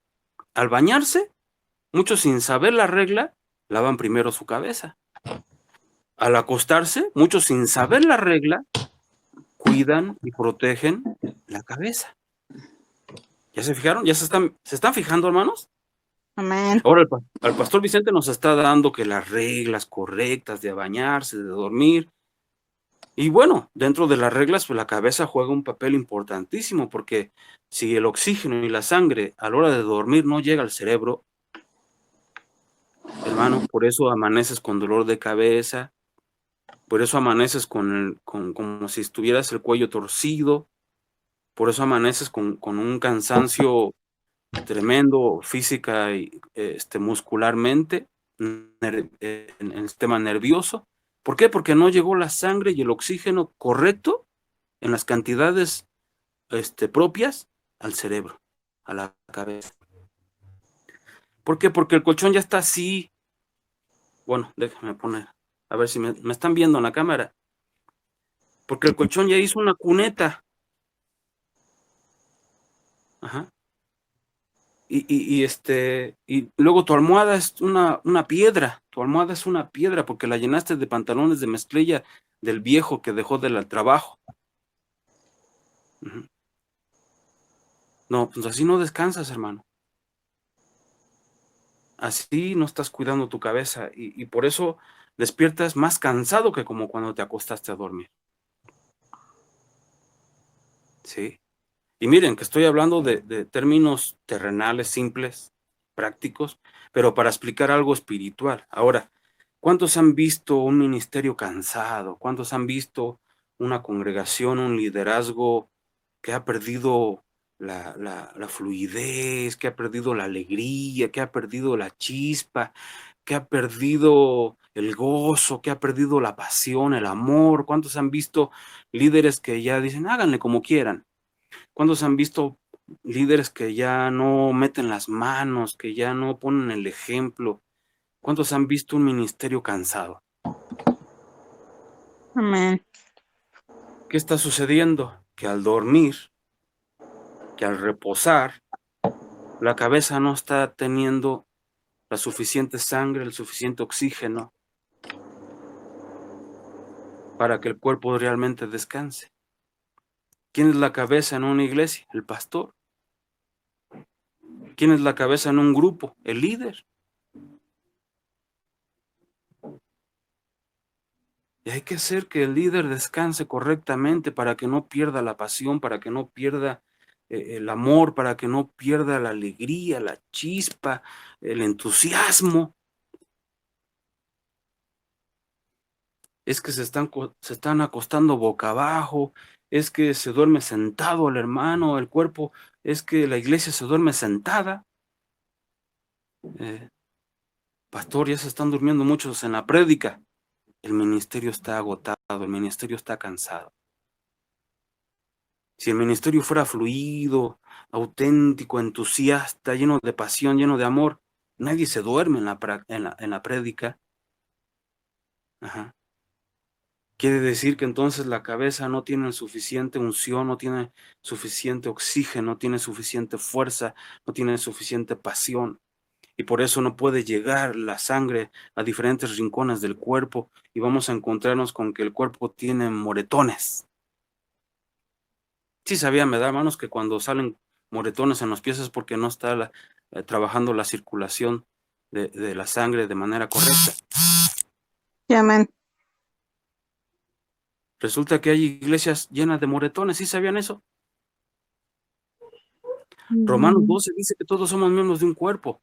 al bañarse, muchos sin saber la regla, lavan primero su cabeza. Al acostarse, muchos sin saber la regla, cuidan y protegen la cabeza. ¿Ya se fijaron? ¿Ya se están fijando, hermanos? Amén. Ahora el pastor Vicente nos está dando que las reglas correctas de bañarse, de dormir. Y bueno, dentro de las reglas, pues la cabeza juega un papel importantísimo, porque si el oxígeno y la sangre a la hora de dormir no llega al cerebro, hermano, por eso amaneces con dolor de cabeza, por eso amaneces como si estuvieras el cuello torcido, por eso amaneces con un cansancio tremendo física y muscularmente, en el sistema nervioso. ¿Por qué? Porque no llegó la sangre y el oxígeno correcto en las cantidades propias al cerebro, a la cabeza. ¿Por qué? Porque el colchón ya está así. Bueno, déjame poner, a ver si me están viendo en la cámara. Porque el colchón ya hizo una cuneta. Ajá. Y luego tu almohada es una piedra. Tu almohada es una piedra porque la llenaste de pantalones de mezclilla del viejo que dejó del trabajo. Uh-huh. No, pues así no descansas, hermano. Así no estás cuidando tu cabeza y por eso despiertas más cansado que como cuando te acostaste a dormir. ¿Sí? Y miren que estoy hablando de términos terrenales, simples, prácticos, pero para explicar algo espiritual. Ahora, ¿cuántos han visto un ministerio cansado? ¿Cuántos han visto una congregación, un liderazgo que ha perdido la fluidez, que ha perdido la alegría, que ha perdido la chispa, que ha perdido el gozo, que ha perdido la pasión, el amor? ¿Cuántos han visto líderes que ya dicen, háganle como quieran? ¿Cuántos han visto líderes que ya no meten las manos, que ya no ponen el ejemplo? ¿Cuántos han visto un ministerio cansado? Amén. ¿Qué está sucediendo? Que al dormir, que al reposar, la cabeza no está teniendo la suficiente sangre, el suficiente oxígeno para que el cuerpo realmente descanse. ¿Quién es la cabeza en una iglesia? El pastor. ¿Quién es la cabeza en un grupo? El líder. Y hay que hacer que el líder descanse correctamente para que no pierda la pasión, para que no pierda el amor, para que no pierda la alegría, la chispa, el entusiasmo. Es que se están acostando boca abajo, es que se duerme sentado el hermano, el cuerpo, es que la iglesia se duerme sentada. Pastor, ya se están durmiendo muchos en la prédica. El ministerio está agotado, el ministerio está cansado. Si el ministerio fuera fluido, auténtico, entusiasta, lleno de pasión, lleno de amor, nadie se duerme en la prédica. Ajá. Quiere decir que entonces la cabeza no tiene suficiente unción, no tiene suficiente oxígeno, no tiene suficiente fuerza, no tiene suficiente pasión. Y por eso no puede llegar la sangre a diferentes rincones del cuerpo y vamos a encontrarnos con que el cuerpo tiene moretones. Sí sabían, ¿verdad, hermanos? Que cuando salen moretones en los pies es porque no está trabajando la circulación de la sangre de manera correcta. Sí, amén. Resulta que hay iglesias llenas de moretones, ¿sí sabían eso? Romanos 12 dice que todos somos miembros de un cuerpo.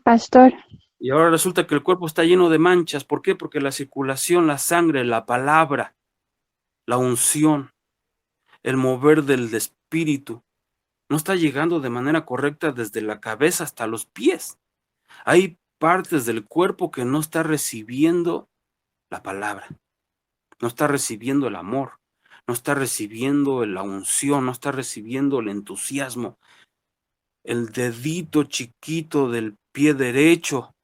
Pastor, Y ahora resulta que el cuerpo está lleno de manchas. ¿Por qué? Porque la circulación, la sangre, la palabra, la unción, el mover del espíritu, no está llegando de manera correcta desde la cabeza hasta los pies. Hay partes del cuerpo que no está recibiendo la palabra, no está recibiendo el amor, no está recibiendo la unción, no está recibiendo el entusiasmo. El dedito chiquito del pie derecho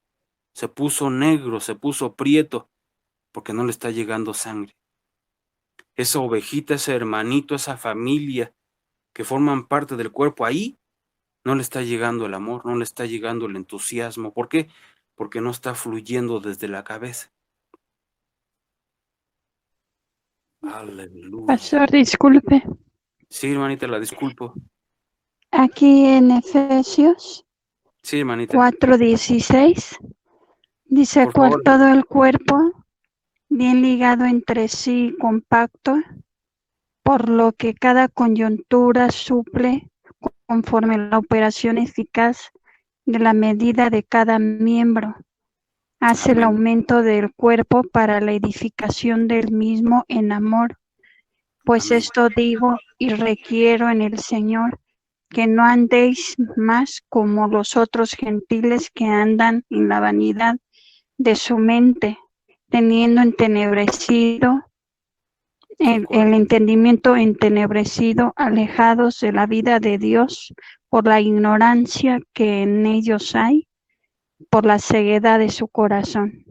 se puso negro, se puso prieto, porque no le está llegando sangre. Esa ovejita, ese hermanito, esa familia que forman parte del cuerpo, ahí no le está llegando el amor, no le está llegando el entusiasmo. ¿Por qué? Porque no está fluyendo desde la cabeza. Aleluya. pastor, disculpe. Sí, hermanita, la disculpo. Aquí en Efesios Sí, hermanita. 4:16 dice, Por favor. todo el cuerpo bien ligado entre sí, compacto, por lo que cada coyuntura suple conforme la operación eficaz de la medida de cada miembro. Hace el Amén. aumento del cuerpo para la edificación del mismo en amor. Pues Amén. esto digo y requiero en el Señor, que no andéis más como los otros gentiles que andan en la vanidad de su mente, teniendo entenebrecido el entendimiento entenebrecido, alejados de la vida de Dios por la ignorancia que en ellos hay, por la ceguedad de su corazón.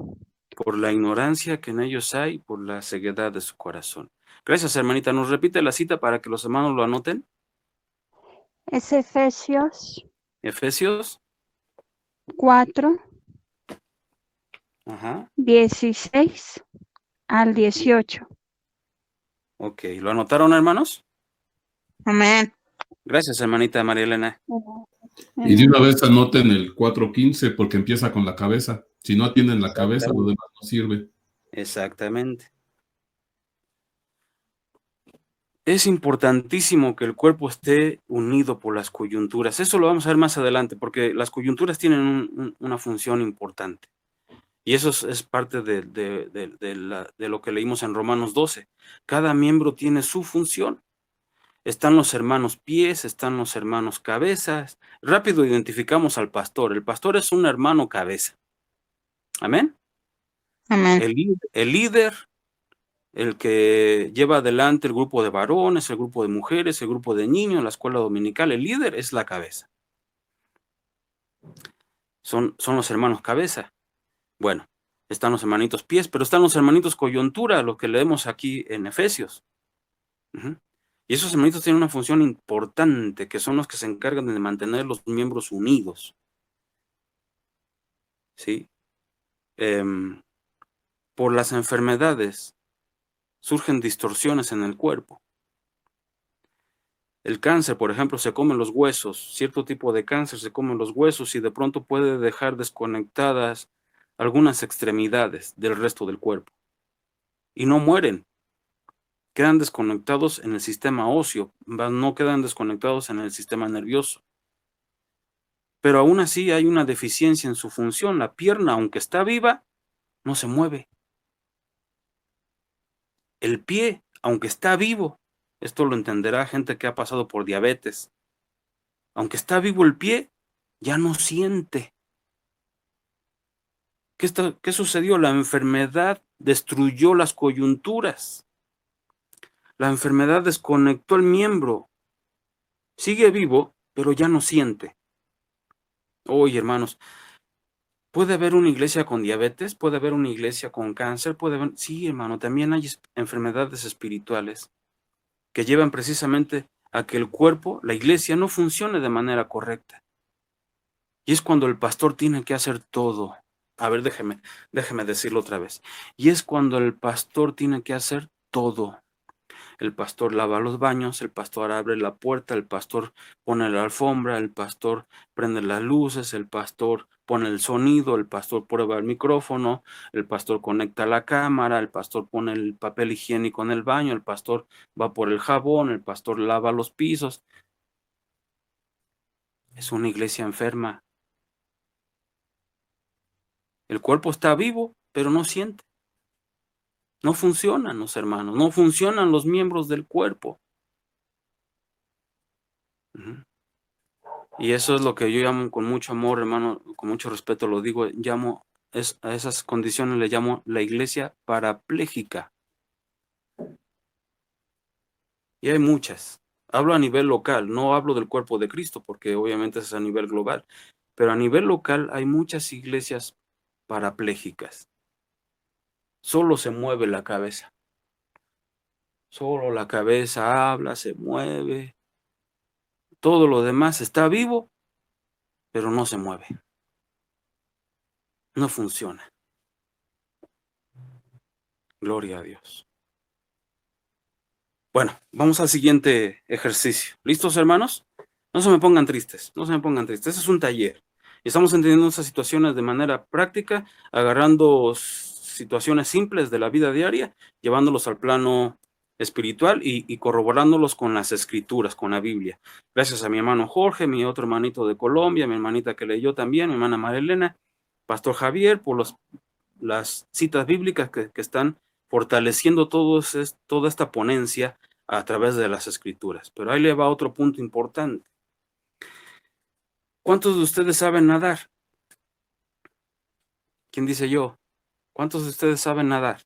Por la ignorancia que en ellos hay, por la ceguedad de su corazón. Gracias, hermanita. ¿Nos repite la cita para que los hermanos lo anoten? Es Efesios Efesios 4, Ajá. 16 al 18. Ok, ¿lo anotaron, hermanos? Amén. Gracias, hermanita María Elena. Y de una vez anoten el 4:15 porque empieza con la cabeza. Si no atienden la cabeza, lo demás no sirve. Exactamente. Es importantísimo que el cuerpo esté unido por las coyunturas. Eso lo vamos a ver más adelante, porque las coyunturas tienen una función importante. Y eso es parte de lo que leímos en Romanos 12. Cada miembro tiene su función. Están los hermanos pies, están los hermanos cabezas. Rápido identificamos al pastor. El pastor es un hermano cabeza. Amén. Amén. El líder, el que lleva adelante el grupo de varones, el grupo de mujeres, el grupo de niños, la escuela dominical, el líder es la cabeza. Son los hermanos cabeza. Bueno, están los hermanitos pies, pero están los hermanitos coyuntura, lo que leemos aquí en Efesios. Y esos hermanitos tienen una función importante, que son los que se encargan de mantener los miembros unidos. ¿Sí? Por las enfermedades surgen distorsiones en el cuerpo. El cáncer, por ejemplo, se come los huesos. Cierto tipo de cáncer se come los huesos y de pronto puede dejar desconectadas algunas extremidades del resto del cuerpo. Y no mueren. Quedan desconectados en el sistema óseo, no quedan desconectados en el sistema nervioso. Pero aún así hay una deficiencia en su función. La pierna, aunque está viva, no se mueve. El pie, aunque está vivo, esto lo entenderá gente que ha pasado por diabetes, aunque está vivo el pie, ya no siente. ¿Qué sucedió? La enfermedad destruyó las coyunturas. La enfermedad desconectó el miembro. Sigue vivo, pero ya no siente. Oye, hermanos, ¿puede haber una iglesia con diabetes? ¿Puede haber una iglesia con cáncer? ¿Puede haber? Sí, hermano, también hay enfermedades espirituales que llevan precisamente a que el cuerpo, la iglesia, no funcione de manera correcta. Y es cuando el pastor tiene que hacer todo. A ver, déjeme decirlo otra vez. Y es cuando el pastor tiene que hacer todo. El pastor lava los baños, el pastor abre la puerta, el pastor pone la alfombra, el pastor prende las luces, el pastor pone el sonido, el pastor prueba el micrófono, el pastor conecta la cámara, el pastor pone el papel higiénico en el baño, el pastor va por el jabón, el pastor lava los pisos. Es una iglesia enferma. El cuerpo está vivo, pero no siente. No funcionan los hermanos, no funcionan los miembros del cuerpo. Y eso es lo que yo llamo con mucho amor, hermano, con mucho respeto lo digo, a esas condiciones le llamo la iglesia parapléjica. Y hay muchas. Hablo a nivel local, no hablo del cuerpo de Cristo, porque obviamente es a nivel global. Pero a nivel local hay muchas iglesias parapléjicas. Solo se mueve la cabeza. Solo la cabeza habla, se mueve. Todo lo demás está vivo, pero no se mueve. No funciona. Gloria a Dios. Bueno, vamos al siguiente ejercicio. ¿Listos, hermanos? No se me pongan tristes, no se me pongan tristes. Este es un taller. Estamos entendiendo esas situaciones de manera práctica, agarrando situaciones simples de la vida diaria, llevándolos al plano espiritual y corroborándolos con las escrituras, con la Biblia. Gracias a mi hermano Jorge, mi otro hermanito de Colombia, mi hermanita que leyó también, mi hermana María Elena, Pastor Javier, por las citas bíblicas que están fortaleciendo toda esta ponencia a través de las escrituras. Pero ahí le va otro punto importante. ¿Cuántos de ustedes saben nadar? ¿Quién dice yo? ¿Cuántos de ustedes saben nadar?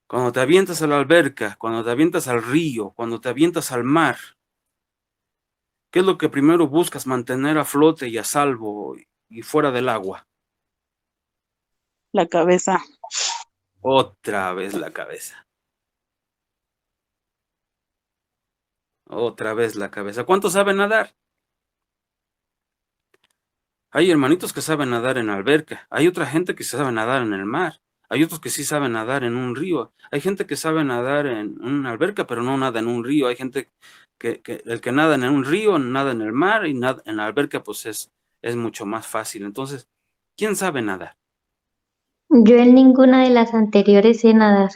Cuando te avientas a la alberca, cuando te avientas al río, cuando te avientas al mar, ¿qué es lo que primero buscas? Mantener a flote y a salvo y fuera del agua. La cabeza. Otra vez la cabeza. Otra vez la cabeza. ¿Cuántos saben nadar? Hay hermanitos que saben nadar en alberca. Hay otra gente que sabe nadar en el mar. Hay otros que sí saben nadar en un río. Hay gente que sabe nadar en una alberca, pero no nada en un río. Hay gente el que nada en un río, nada en el mar y nada en la alberca, pues es mucho más fácil. Entonces, ¿quién sabe nadar? Yo en ninguna de las anteriores sé nadar.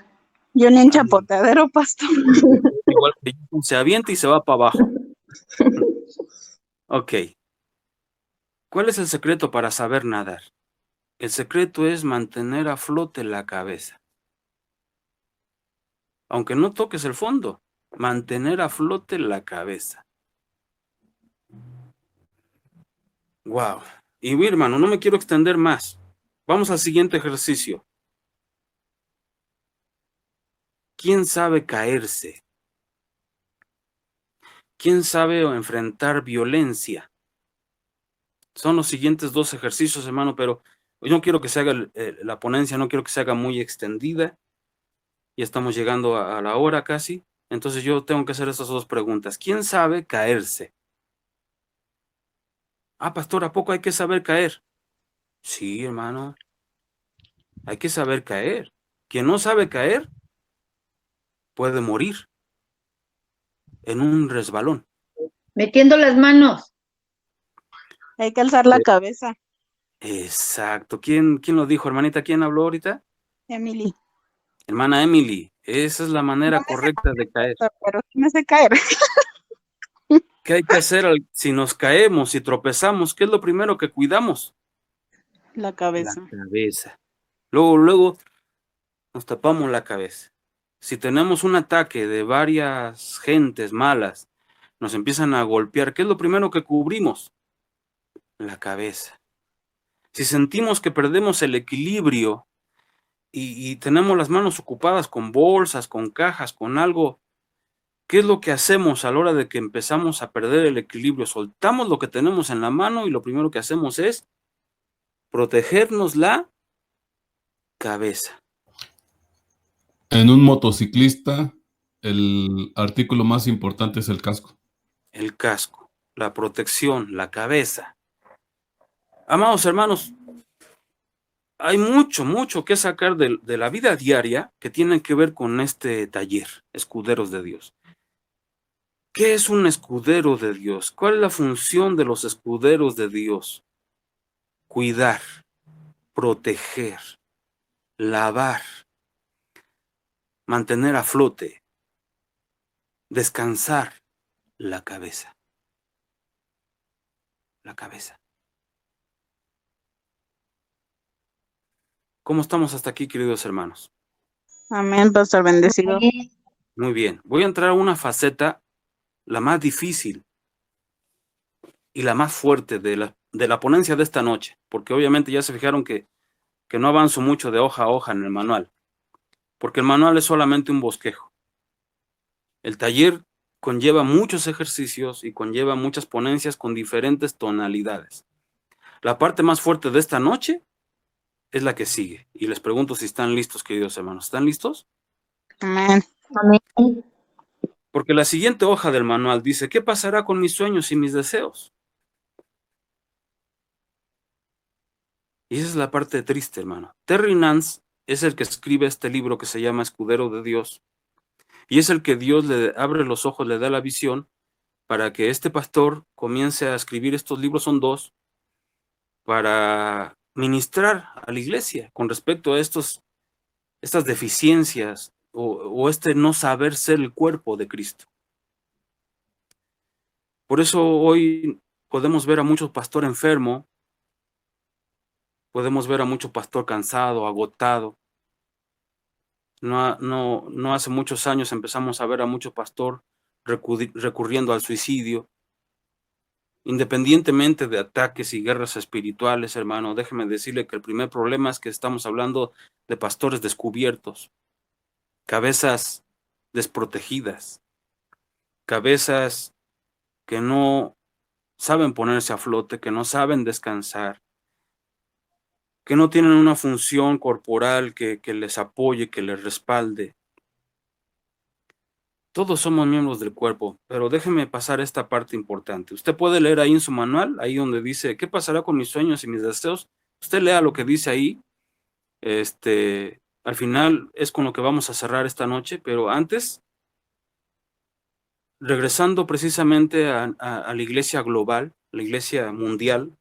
Yo ni en chapoteadero, pastor. Igual que yo, se avienta y se va para abajo. Ok. ¿Cuál es el secreto para saber nadar? El secreto es mantener a flote la cabeza. Aunque no toques el fondo, mantener a flote la cabeza. Wow. Y mi hermano, no me quiero extender más. Vamos al siguiente ejercicio. ¿Quién sabe caerse? ¿Quién sabe enfrentar violencia? Son los siguientes dos ejercicios, hermano, pero yo no quiero que se haga la ponencia, no quiero que se haga muy extendida. Ya estamos llegando a la hora casi. Entonces yo tengo que hacer estas dos preguntas. ¿Quién sabe caerse? Ah, pastor, ¿a poco hay que saber caer? Sí, hermano. Hay que saber caer. Quien no sabe caer puede morir en un resbalón. Metiendo las manos. Hay que alzar la cabeza, Exacto. ¿Quién lo dijo, hermanita? ¿Quién habló ahorita? Emily. Hermana Emily. Esa es la manera No me sé correcta de caer. pastor, pero sí me sé caer. ¿Qué hay que hacer si nos caemos, si tropezamos? ¿Qué es lo primero que cuidamos? La La cabeza. cabeza. Luego nos tapamos la cabeza. Si tenemos un ataque de varias gentes malas, nos empiezan a golpear, ¿qué es lo primero que cubrimos? La cabeza. Si sentimos que perdemos el equilibrio y tenemos las manos ocupadas con bolsas, con cajas, con algo, ¿qué es lo que hacemos a la hora de que empezamos a perder el equilibrio? Soltamos lo que tenemos en la mano y lo primero que hacemos es protegernos la cabeza. En un motociclista, el artículo más importante es el casco. El casco, la protección, la cabeza. Amados hermanos, hay mucho que sacar de la vida diaria que tiene que ver con este taller, Escuderos de Dios. ¿Qué es un escudero de Dios? ¿Cuál es la función de los escuderos de Dios? Cuidar, proteger, lavar, mantener a flote, descansar la cabeza. La cabeza. ¿Cómo estamos hasta aquí, queridos hermanos? Amén, pastor, bendecido. Muy bien. Voy a entrar a una faceta, la más difícil y la más fuerte de la ponencia de esta noche, porque obviamente ya se fijaron que no avanzo mucho de hoja a hoja en el manual, porque el manual es solamente un bosquejo. El taller conlleva muchos ejercicios y conlleva muchas ponencias con diferentes tonalidades. La parte más fuerte de esta noche es la que sigue, y les pregunto si están listos, queridos hermanos. ¿Están listos? Amén. Amén. Porque la siguiente hoja del manual dice, ¿qué pasará con mis sueños y mis deseos? Y esa es la parte triste, hermano. Terry Nance es el que escribe este libro que se llama Escudero de Dios, y es el que Dios le abre los ojos, le da la visión, para que este pastor comience a escribir estos libros, son dos, para ministrar a la iglesia con respecto a estas deficiencias o este no saber ser el cuerpo de Cristo. Por eso hoy podemos ver a muchos pastor enfermo, podemos ver a mucho pastor cansado, agotado. No hace muchos años empezamos a ver a mucho pastor recurriendo al suicidio. Independientemente de ataques y guerras espirituales, hermano, déjeme decirle que el primer problema es que estamos hablando de pastores descubiertos, cabezas desprotegidas, cabezas que no saben ponerse a flote, que no saben descansar, que no tienen una función corporal que les apoye, que les respalde. Todos somos miembros del cuerpo, pero déjeme pasar esta parte importante. Usted puede leer ahí en su manual, ahí donde dice, ¿qué pasará con mis sueños y mis deseos? Usted lea lo que dice ahí. Al final es con lo que vamos a cerrar esta noche, pero antes, regresando precisamente a la iglesia global, la iglesia mundial,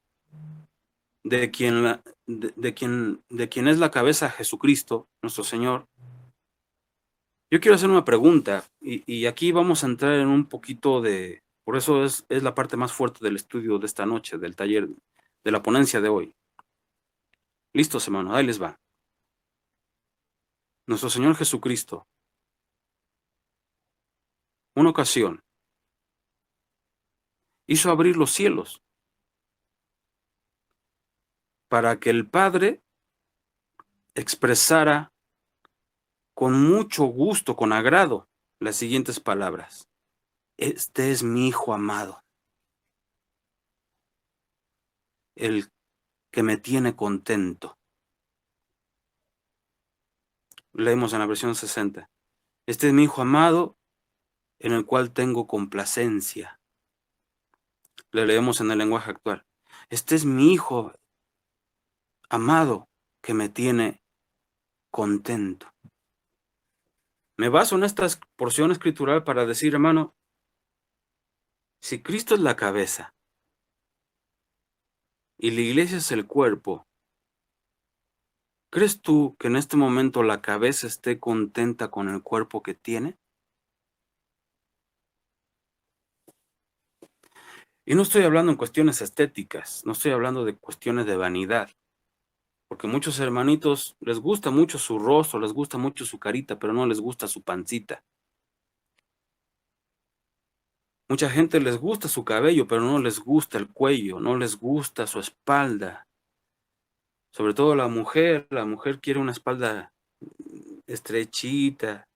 de quien es la cabeza Jesucristo, nuestro Señor. Yo quiero hacer una pregunta, y aquí vamos a entrar en un poquito de, por eso es la parte más fuerte del estudio de esta noche, del taller, de la ponencia de hoy. Listos, hermanos, ahí les va. Nuestro Señor Jesucristo, una ocasión, hizo abrir los cielos para que el Padre expresara con mucho gusto, con agrado, las siguientes palabras. Este es mi Hijo amado, el que me tiene contento. Leemos en la versión 60. Este es mi Hijo amado, en el cual tengo complacencia. Le leemos en el lenguaje actual. Este es mi Hijo amado, que me tiene contento. Me baso en esta porción escritural para decir, hermano, si Cristo es la cabeza y la iglesia es el cuerpo, ¿crees tú que en este momento la cabeza esté contenta con el cuerpo que tiene? Y no estoy hablando en cuestiones estéticas, no estoy hablando de cuestiones de vanidad, porque muchos hermanitos les gusta mucho su rostro, les gusta mucho su carita, pero no les gusta su pancita. Mucha gente les gusta su cabello, pero no les gusta el cuello, no les gusta su espalda. Sobre todo la mujer quiere una espalda estrechita.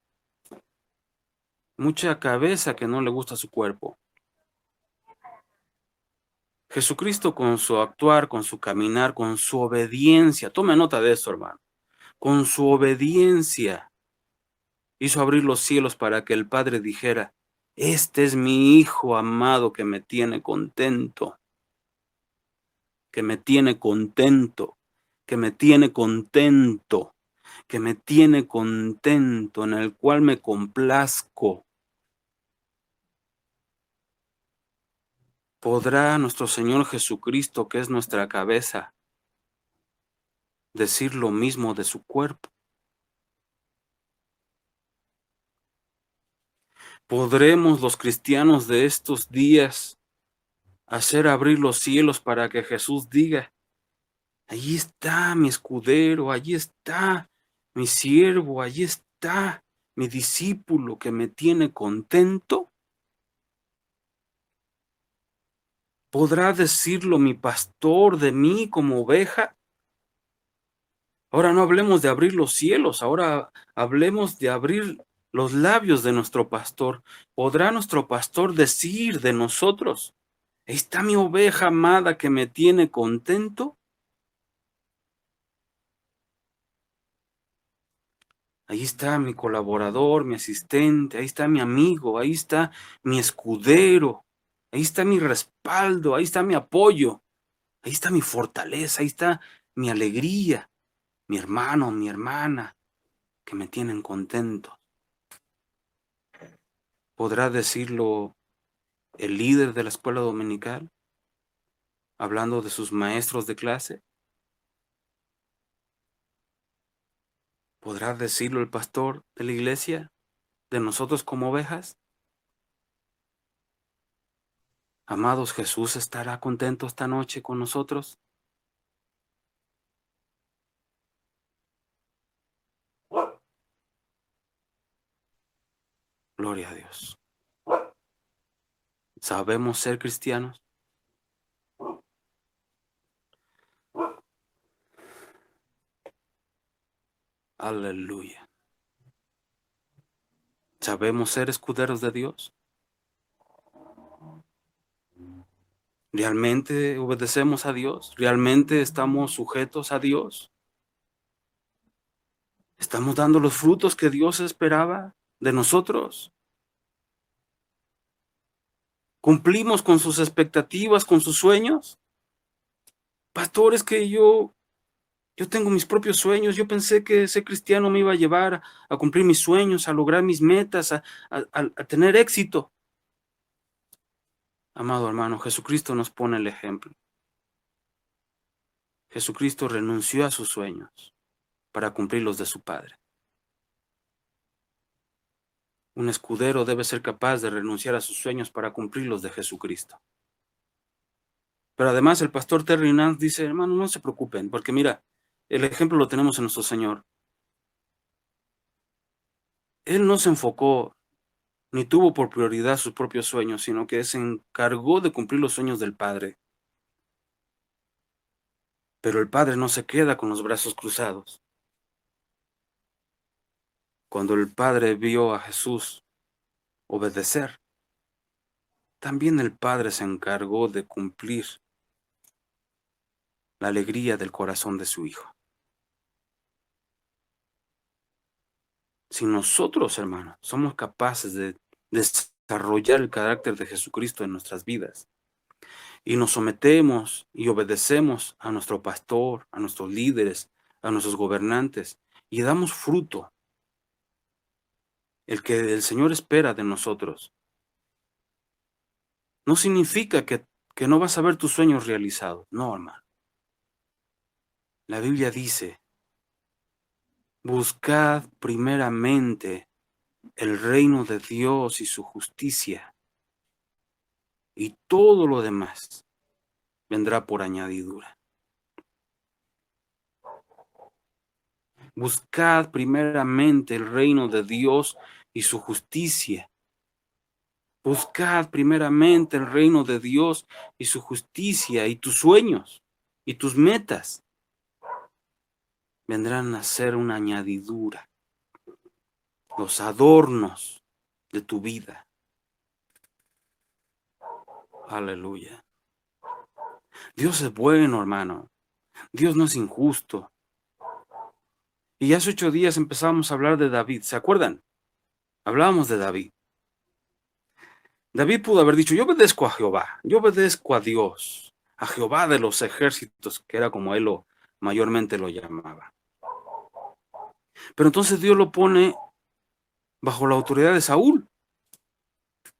Mucha cabeza que no le gusta su cuerpo. Jesucristo con su actuar, con su caminar, con su obediencia, tome nota de esto, hermano, con su obediencia hizo abrir los cielos para que el Padre dijera, este es mi Hijo amado que me tiene contento, que me tiene contento, que me tiene contento, que me tiene contento, en el cual me complazco. ¿Podrá nuestro Señor Jesucristo, que es nuestra cabeza, decir lo mismo de su cuerpo? ¿Podremos los cristianos de estos días hacer abrir los cielos para que Jesús diga, allí está mi escudero, allí está mi siervo, allí está mi discípulo que me tiene contento? ¿Podrá decirlo mi pastor de mí como oveja? Ahora no hablemos de abrir los cielos, ahora hablemos de abrir los labios de nuestro pastor. ¿Podrá nuestro pastor decir de nosotros, ahí está mi oveja amada que me tiene contento? Ahí está mi colaborador, mi asistente, ahí está mi amigo, ahí está mi escudero, ahí está mi respaldo, ahí está mi apoyo, ahí está mi fortaleza, ahí está mi alegría, mi hermano, mi hermana, que me tienen contento. ¿Podrá decirlo el líder de la escuela dominical, hablando de sus maestros de clase? ¿Podrá decirlo el pastor de la iglesia, de nosotros como ovejas? Amados, ¿Jesús estará contento esta noche con nosotros? Gloria a Dios. ¿Sabemos ser cristianos? Aleluya. ¿Sabemos ser escuderos de Dios? ¿Realmente obedecemos a Dios? ¿Realmente estamos sujetos a Dios? ¿Estamos dando los frutos que Dios esperaba de nosotros? ¿Cumplimos con sus expectativas, con sus sueños? Pastor, es que yo tengo mis propios sueños. Yo pensé que ser cristiano me iba a llevar a cumplir mis sueños, a lograr mis metas, a tener éxito. Amado hermano, Jesucristo nos pone el ejemplo. Jesucristo renunció a sus sueños para cumplir los de su Padre. Un escudero debe ser capaz de renunciar a sus sueños para cumplir los de Jesucristo. Pero además el pastor Terry Nance dice, hermano, no se preocupen, porque mira, el ejemplo lo tenemos en nuestro Señor. Él no se enfocó ni tuvo por prioridad sus propios sueños, sino que se encargó de cumplir los sueños del Padre. Pero el Padre no se queda con los brazos cruzados. Cuando el Padre vio a Jesús obedecer, también el Padre se encargó de cumplir la alegría del corazón de su Hijo. Si nosotros, hermanos, somos capaces de desarrollar el carácter de Jesucristo en nuestras vidas y nos sometemos y obedecemos a nuestro pastor, a nuestros líderes, a nuestros gobernantes y damos fruto, el que el Señor espera de nosotros, no significa que no vas a ver tus sueños realizados. No, hermano. La Biblia dice, buscad primeramente el reino de Dios y su justicia, y todo lo demás vendrá por añadidura. Buscad primeramente el reino de Dios y su justicia. Buscad primeramente el reino de Dios y su justicia, y tus sueños y tus metas vendrán a ser una añadidura, los adornos de tu vida. Aleluya. Dios es bueno, hermano. Dios no es injusto. Y hace 8 días empezamos a hablar de David, ¿se acuerdan? Hablábamos de David. David pudo haber dicho, yo obedezco a Jehová, yo obedezco a Dios, a Jehová de los ejércitos, que era como él mayormente lo llamaba. Pero entonces Dios lo pone bajo la autoridad de Saúl.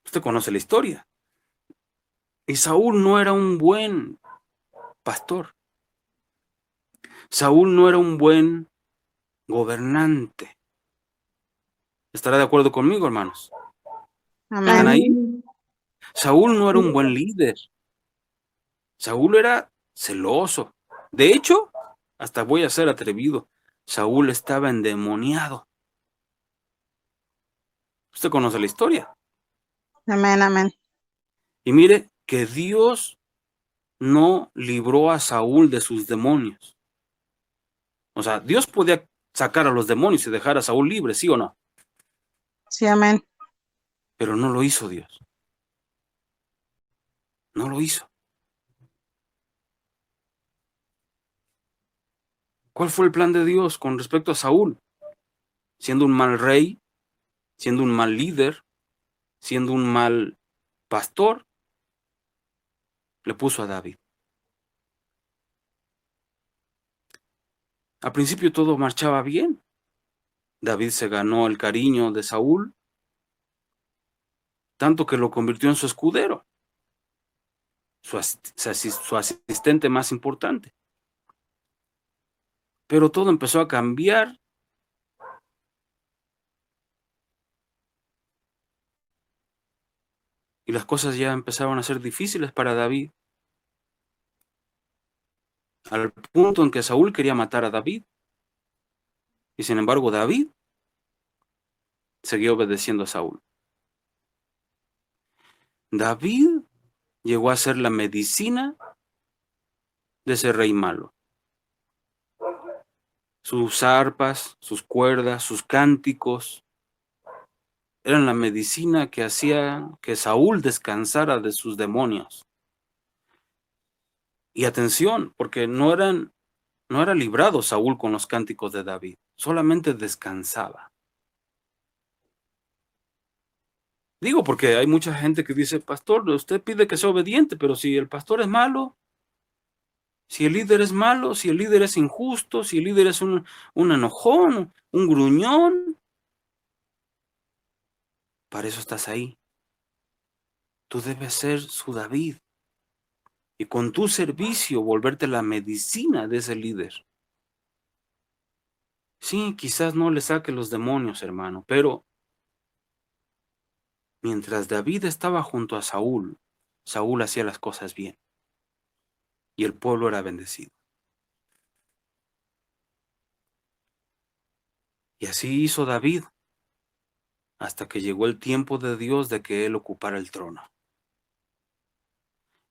Usted conoce la historia. Y Saúl no era un buen pastor. Saúl no era un buen gobernante. ¿Estará de acuerdo conmigo, hermanos? ¿Están ahí? Saúl no era un buen líder. Saúl era celoso. De hecho, hasta voy a ser atrevido, Saúl estaba endemoniado. Usted conoce la historia. Amén, amén. Y mire que Dios no libró a Saúl de sus demonios. O sea, Dios podía sacar a los demonios y dejar a Saúl libre, ¿sí o no? Sí, amén. Pero no lo hizo Dios. No lo hizo. ¿Cuál fue el plan de Dios con respecto a Saúl? Siendo un mal rey, siendo un mal líder, siendo un mal pastor, le puso a David. Al principio todo marchaba bien. David se ganó el cariño de Saúl, tanto que lo convirtió en su escudero, su asistente más importante. Pero todo empezó a cambiar. Y las cosas ya empezaron a ser difíciles para David. Al punto en que Saúl quería matar a David. Y sin embargo David siguió obedeciendo a Saúl. David llegó a ser la medicina de ese rey malo. Sus arpas, sus cuerdas, sus cánticos eran la medicina que hacía que Saúl descansara de sus demonios. Y atención, porque no era librado Saúl con los cánticos de David, solamente descansaba. Digo porque hay mucha gente que dice, pastor, usted pide que sea obediente, pero si el pastor es malo, si el líder es malo, si el líder es injusto, si el líder es un enojón, un gruñón, para eso estás ahí. Tú debes ser su David. Y con tu servicio volverte la medicina de ese líder. Sí, quizás no le saque los demonios, hermano, pero mientras David estaba junto a Saúl, Saúl hacía las cosas bien. Y el pueblo era bendecido. Y así hizo David, hasta que llegó el tiempo de Dios de que él ocupara el trono.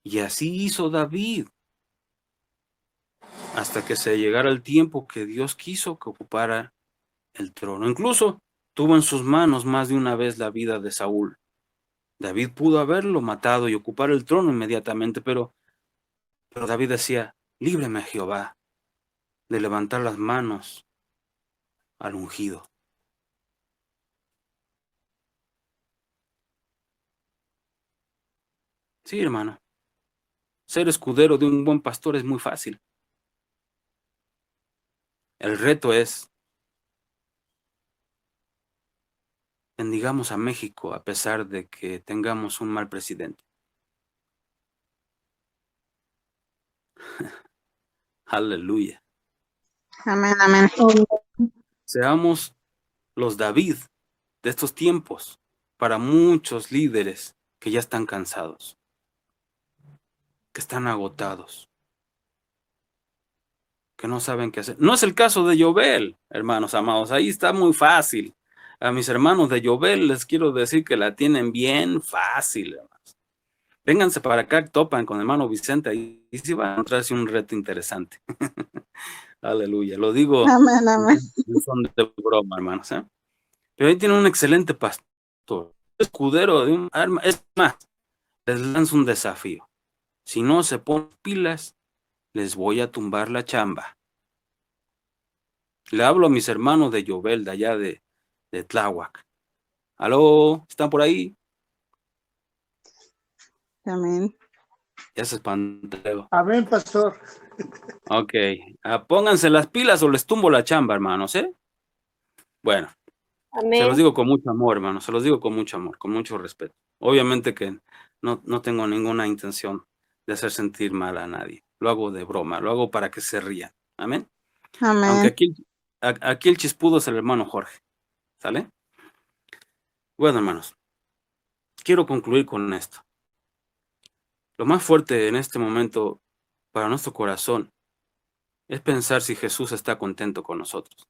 Y así hizo David, hasta que se llegara el tiempo que Dios quiso que ocupara el trono. Incluso tuvo en sus manos más de una vez la vida de Saúl. David pudo haberlo matado y ocupar el trono inmediatamente, pero David decía, líbreme Jehová de levantar las manos al ungido. Sí, hermano. Ser escudero de un buen pastor es muy fácil. El reto es, bendigamos a México a pesar de que tengamos un mal presidente. Aleluya. Amén, amén. Seamos los David de estos tiempos para muchos líderes que ya están cansados, que están agotados, que no saben qué hacer. No es el caso de Yobel, hermanos amados, ahí está muy fácil. A mis hermanos de Yobel les quiero decir que la tienen bien fácil, hermanos. Vénganse para acá, topan con el hermano Vicente, ahí sí va a encontrarse un reto interesante. Aleluya, lo digo Amén, amén. en son de broma, hermanos, ¿eh? Pero ahí tiene un excelente pastor, escudero de un arma. Es más, les lanzo un desafío. Si no se ponen pilas, les voy a tumbar la chamba. Le hablo a mis hermanos de Yobel, de allá de Tláhuac. ¿Aló? ¿Están por ahí? Amén. Ya se espantó. Amén, pastor. Ok. Pónganse las pilas o les tumbo la chamba, hermanos, ¿eh? Bueno. Se los digo con mucho amor, hermano, se los digo con mucho amor, con mucho respeto. Obviamente que no tengo ninguna intención de hacer sentir mal a nadie. Lo hago de broma, lo hago para que se rían. Amén. Amén. Aunque aquí el chispudo es el hermano Jorge. ¿Sale? Bueno, hermanos, quiero concluir con esto. Lo más fuerte en este momento para nuestro corazón es pensar si Jesús está contento con nosotros.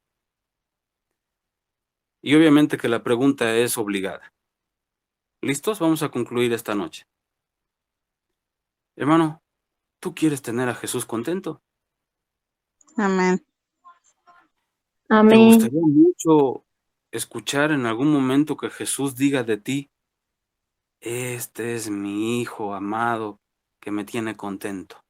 Y obviamente que la pregunta es obligada. ¿Listos? Vamos a concluir esta noche. Hermano, ¿tú quieres tener a Jesús contento? Amén. ¿Te Amén. gustaría mucho escuchar en algún momento que Jesús diga de ti, este es mi hijo amado que me tiene contento?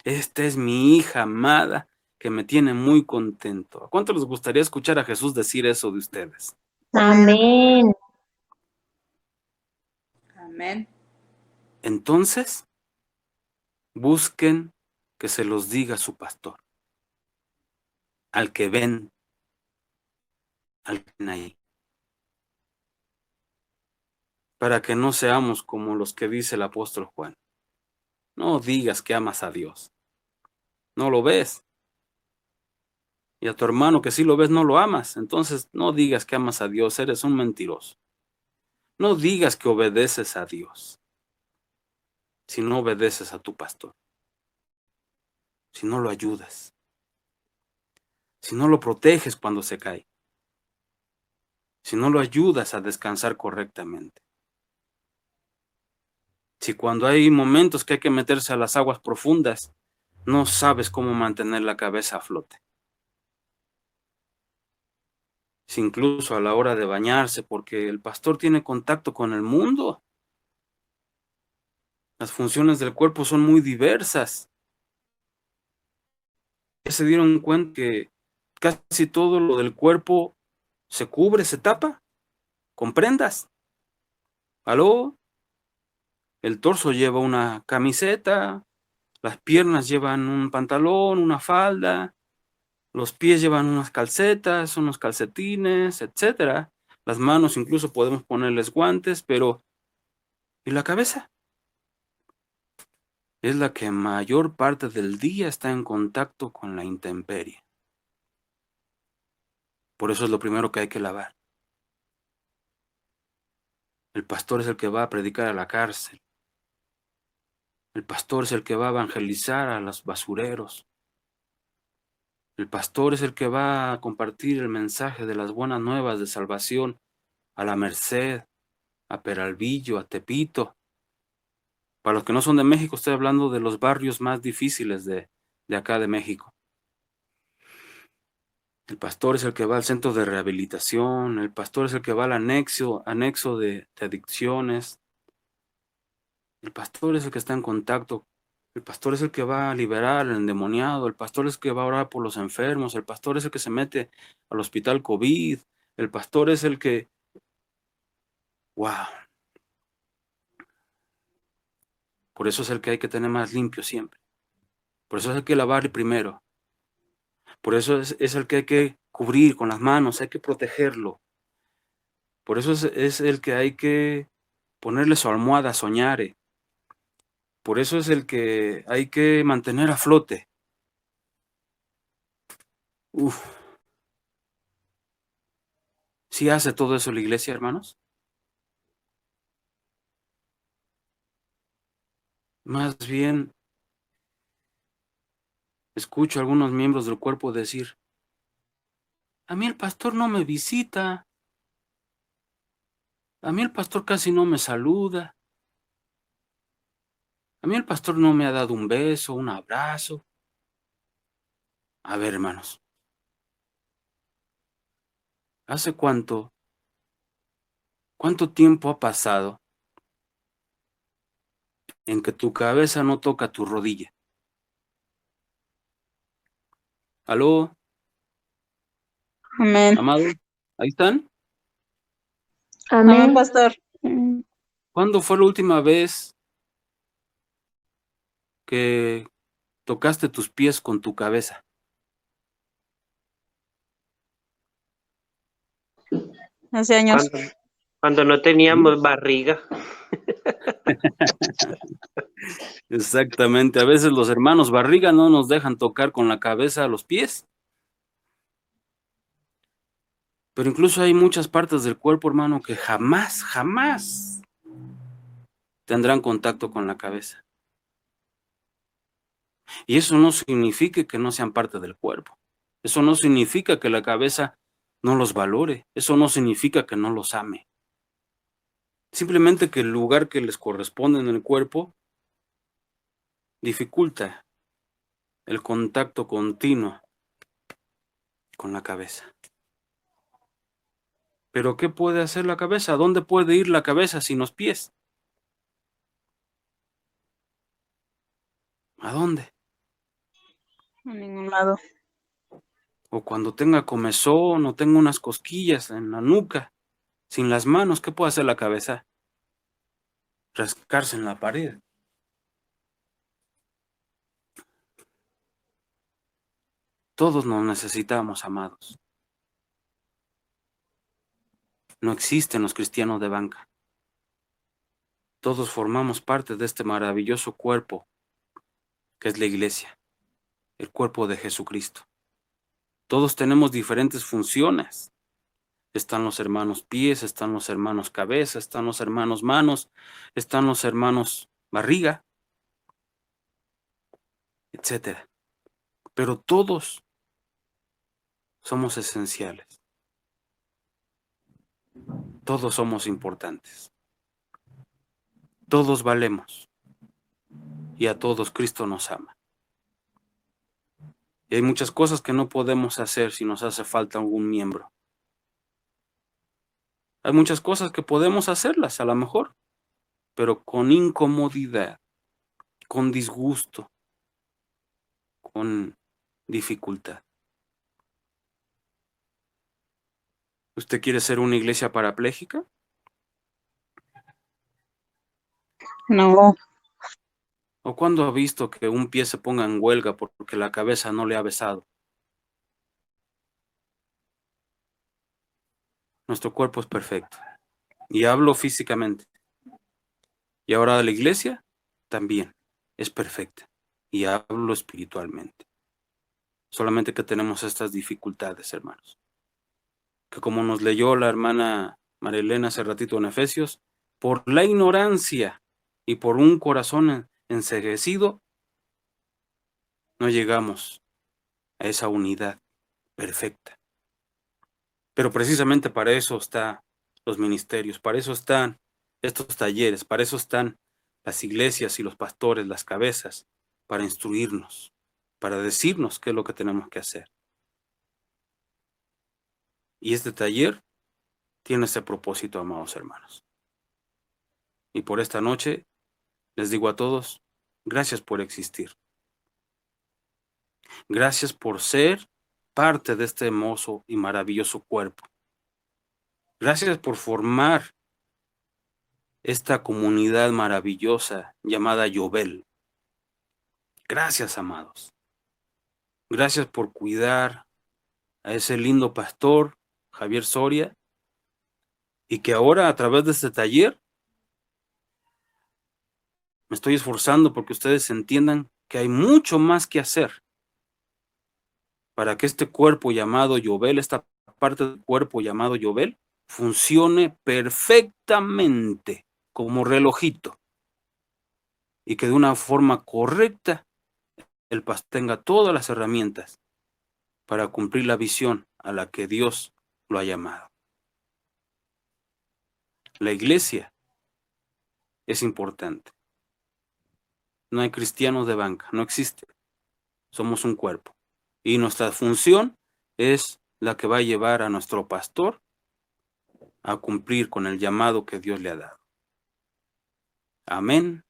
Esta es mi hija amada que me tiene muy contento. ¿A cuánto les gustaría escuchar a Jesús decir eso de ustedes? Amén. Amén. Entonces, busquen que se los diga su pastor, al que ven, al que ven ahí, para que no seamos como los que dice el apóstol Juan. No digas que amas a Dios. No lo ves. Y a tu hermano que sí lo ves no lo amas. Entonces no digas que amas a Dios, eres un mentiroso. No digas que obedeces a Dios si no obedeces a tu pastor. Si no lo ayudas. Si no lo proteges cuando se cae. Si no lo ayudas a descansar correctamente. Si cuando hay momentos que hay que meterse a las aguas profundas, no sabes cómo mantener la cabeza a flote. Si incluso a la hora de bañarse, porque el pastor tiene contacto con el mundo. Las funciones del cuerpo son muy diversas. Ya se dieron cuenta que casi todo lo del cuerpo se cubre, se tapa con prendas. ¿Aló? El torso lleva una camiseta, las piernas llevan un pantalón, una falda, los pies llevan unas calcetas, unos calcetines, etcétera. Las manos incluso podemos ponerles guantes, pero ¿y la cabeza? Es la que mayor parte del día está en contacto con la intemperie. Por eso es lo primero que hay que lavar. El pastor es el que va a predicar a la cárcel. El pastor es el que va a evangelizar a los basureros. El pastor es el que va a compartir el mensaje de las buenas nuevas de salvación a La Merced, a Peralvillo, a Tepito. Para los que no son de México, estoy hablando de los barrios más difíciles de acá de México. El pastor es el que va al centro de rehabilitación. El pastor es el que va al anexo de adicciones. El pastor es el que está en contacto. El pastor es el que va a liberar al endemoniado. El pastor es el que va a orar por los enfermos. El pastor es el que se mete al hospital COVID. El pastor es el que... ¡Wow! Por eso es el que hay que tener más limpio siempre. Por eso es el que lavar primero. Por eso es el que hay que cubrir con las manos, hay que protegerlo. Por eso es el que hay que ponerle su almohada, soñare. Por eso es el que hay que mantener a flote. Uf. ¿Sí hace todo eso la iglesia, hermanos? Más bien, escucho a algunos miembros del cuerpo decir, a mí el pastor no me visita, a mí el pastor casi no me saluda, a mí el pastor no me ha dado un beso, un abrazo. A ver, hermanos, ¿hace cuánto tiempo ha pasado en que tu cabeza no toca tu rodilla? ¿Aló? Amén. Amado, ¿ahí están? Amén, Amén. pastor. ¿Cuándo fue la última vez que tocaste tus pies con tu cabeza? Hace años. Cuando no teníamos barriga. Exactamente, a veces los hermanos barriga no nos dejan tocar con la cabeza a los pies. Pero incluso hay muchas partes del cuerpo, hermano, que jamás tendrán contacto con la cabeza. Y eso no significa que no sean parte del cuerpo. Eso no significa que la cabeza no los valore. Eso no significa que no los ame. Simplemente que el lugar que les corresponde en el cuerpo dificulta el contacto continuo con la cabeza. Pero ¿qué puede hacer la cabeza? ¿A dónde puede ir la cabeza sin los pies? ¿A dónde? A ningún lado. O cuando tenga comezón o tenga unas cosquillas en la nuca, sin las manos, ¿qué puede hacer la cabeza? Rascarse en la pared. Todos nos necesitamos, amados. No existen los cristianos de banca. Todos formamos parte de este maravilloso cuerpo que es la iglesia, el cuerpo de Jesucristo. Todos tenemos diferentes funciones. Están los hermanos pies, están los hermanos cabeza, están los hermanos manos, están los hermanos barriga, etcétera. Pero todos somos esenciales. Todos somos importantes. Todos valemos. Y a todos Cristo nos ama. Y hay muchas cosas que no podemos hacer si nos hace falta algún miembro. Hay muchas cosas que podemos hacerlas a lo mejor, pero con incomodidad, con disgusto, con dificultad. ¿Usted quiere ser una iglesia parapléjica? No. ¿O cuándo ha visto que un pie se ponga en huelga porque la cabeza no le ha besado? Nuestro cuerpo es perfecto. Y hablo físicamente. Y ahora la iglesia también es perfecta. Y hablo espiritualmente. Solamente que tenemos estas dificultades, hermanos. Que como nos leyó la hermana María Elena hace ratito en Efesios, por la ignorancia y por un corazón enceguecido, no llegamos a esa unidad perfecta. Pero precisamente para eso están los ministerios, para eso están estos talleres, para eso están las iglesias y los pastores, las cabezas, para instruirnos, para decirnos qué es lo que tenemos que hacer. Y este taller tiene ese propósito, amados hermanos. Y por esta noche les digo a todos, gracias por existir. Gracias por ser parte de este hermoso y maravilloso cuerpo. Gracias por formar esta comunidad maravillosa llamada Yobel. Gracias, amados. Gracias por cuidar a ese lindo pastor, Javier Soria, y que ahora a través de este taller me estoy esforzando porque ustedes entiendan que hay mucho más que hacer para que este cuerpo llamado Yobel, esta parte del cuerpo llamado Yobel, funcione perfectamente como relojito y que de una forma correcta el pastor tenga todas las herramientas para cumplir la visión a la que Dios lo ha llamado. La iglesia es importante. No hay cristianos de banca, no existe. Somos un cuerpo. Y nuestra función es la que va a llevar a nuestro pastor a cumplir con el llamado que Dios le ha dado. Amén,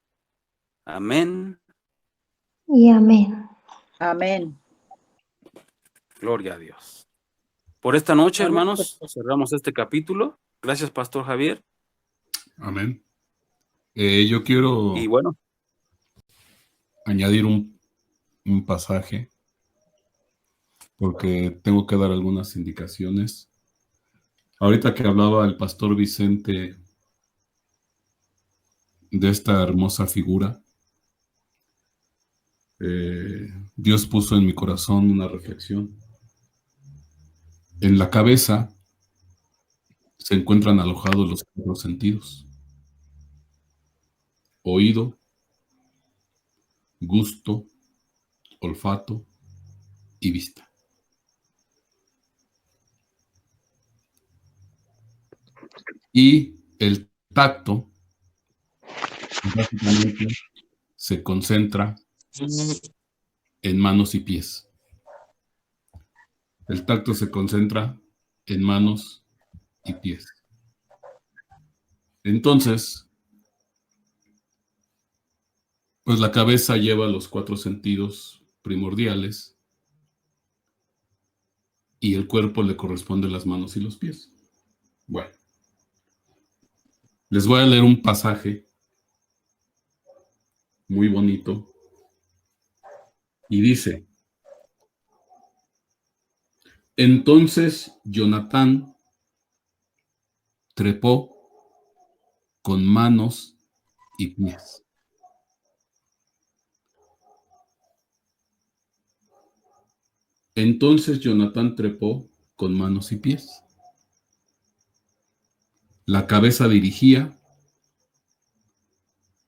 amén. Y amén. Amén. Gloria a Dios. Por esta noche, Amén. hermanos, cerramos este capítulo. Gracias, Pastor Javier. Amén. Yo quiero Y bueno, añadir un pasaje porque tengo que dar algunas indicaciones. Ahorita que hablaba el pastor Vicente de esta hermosa figura, Dios puso en mi corazón una reflexión. En la cabeza se encuentran alojados los 4 sentidos: oído, gusto, olfato y vista. Y el tacto básicamente se concentra en manos y pies. El tacto se concentra en manos y pies. Entonces, pues la cabeza lleva los 4 sentidos primordiales y el cuerpo le corresponde las manos y los pies. Bueno, les voy a leer un pasaje muy bonito y dice: entonces Jonatán trepó con manos y pies. Entonces Jonatán trepó con manos y pies. La cabeza dirigía,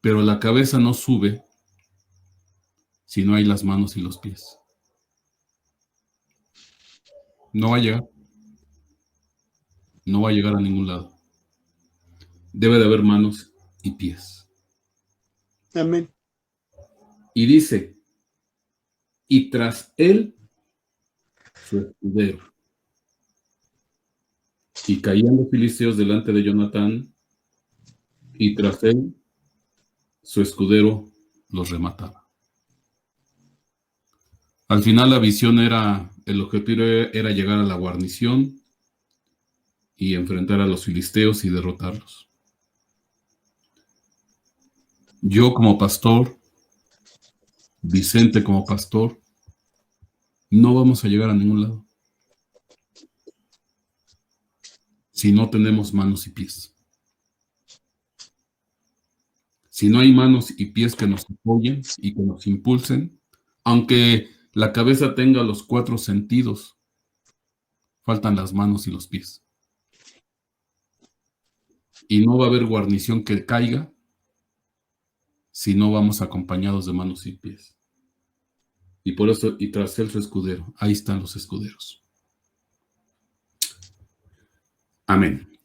pero la cabeza no sube si no hay las manos y los pies. No va a llegar. No va a llegar a ningún lado. Debe de haber manos y pies. Amén. Y dice: y tras él su escudero. Y caían los filisteos delante de Jonatán, y tras él su escudero los remataba. Al final la visión era, el objetivo era llegar a la guarnición y enfrentar a los filisteos y derrotarlos. Yo como pastor, Vicente como pastor, no vamos a llegar a ningún lado si no tenemos manos y pies. Si no hay manos y pies que nos apoyen y que nos impulsen, aunque la cabeza tenga los 4 sentidos, faltan las manos y los pies. Y no va a haber guarnición que caiga si no vamos acompañados de manos y pies. Y por eso, y tras él su escudero. Ahí están los escuderos. Amén.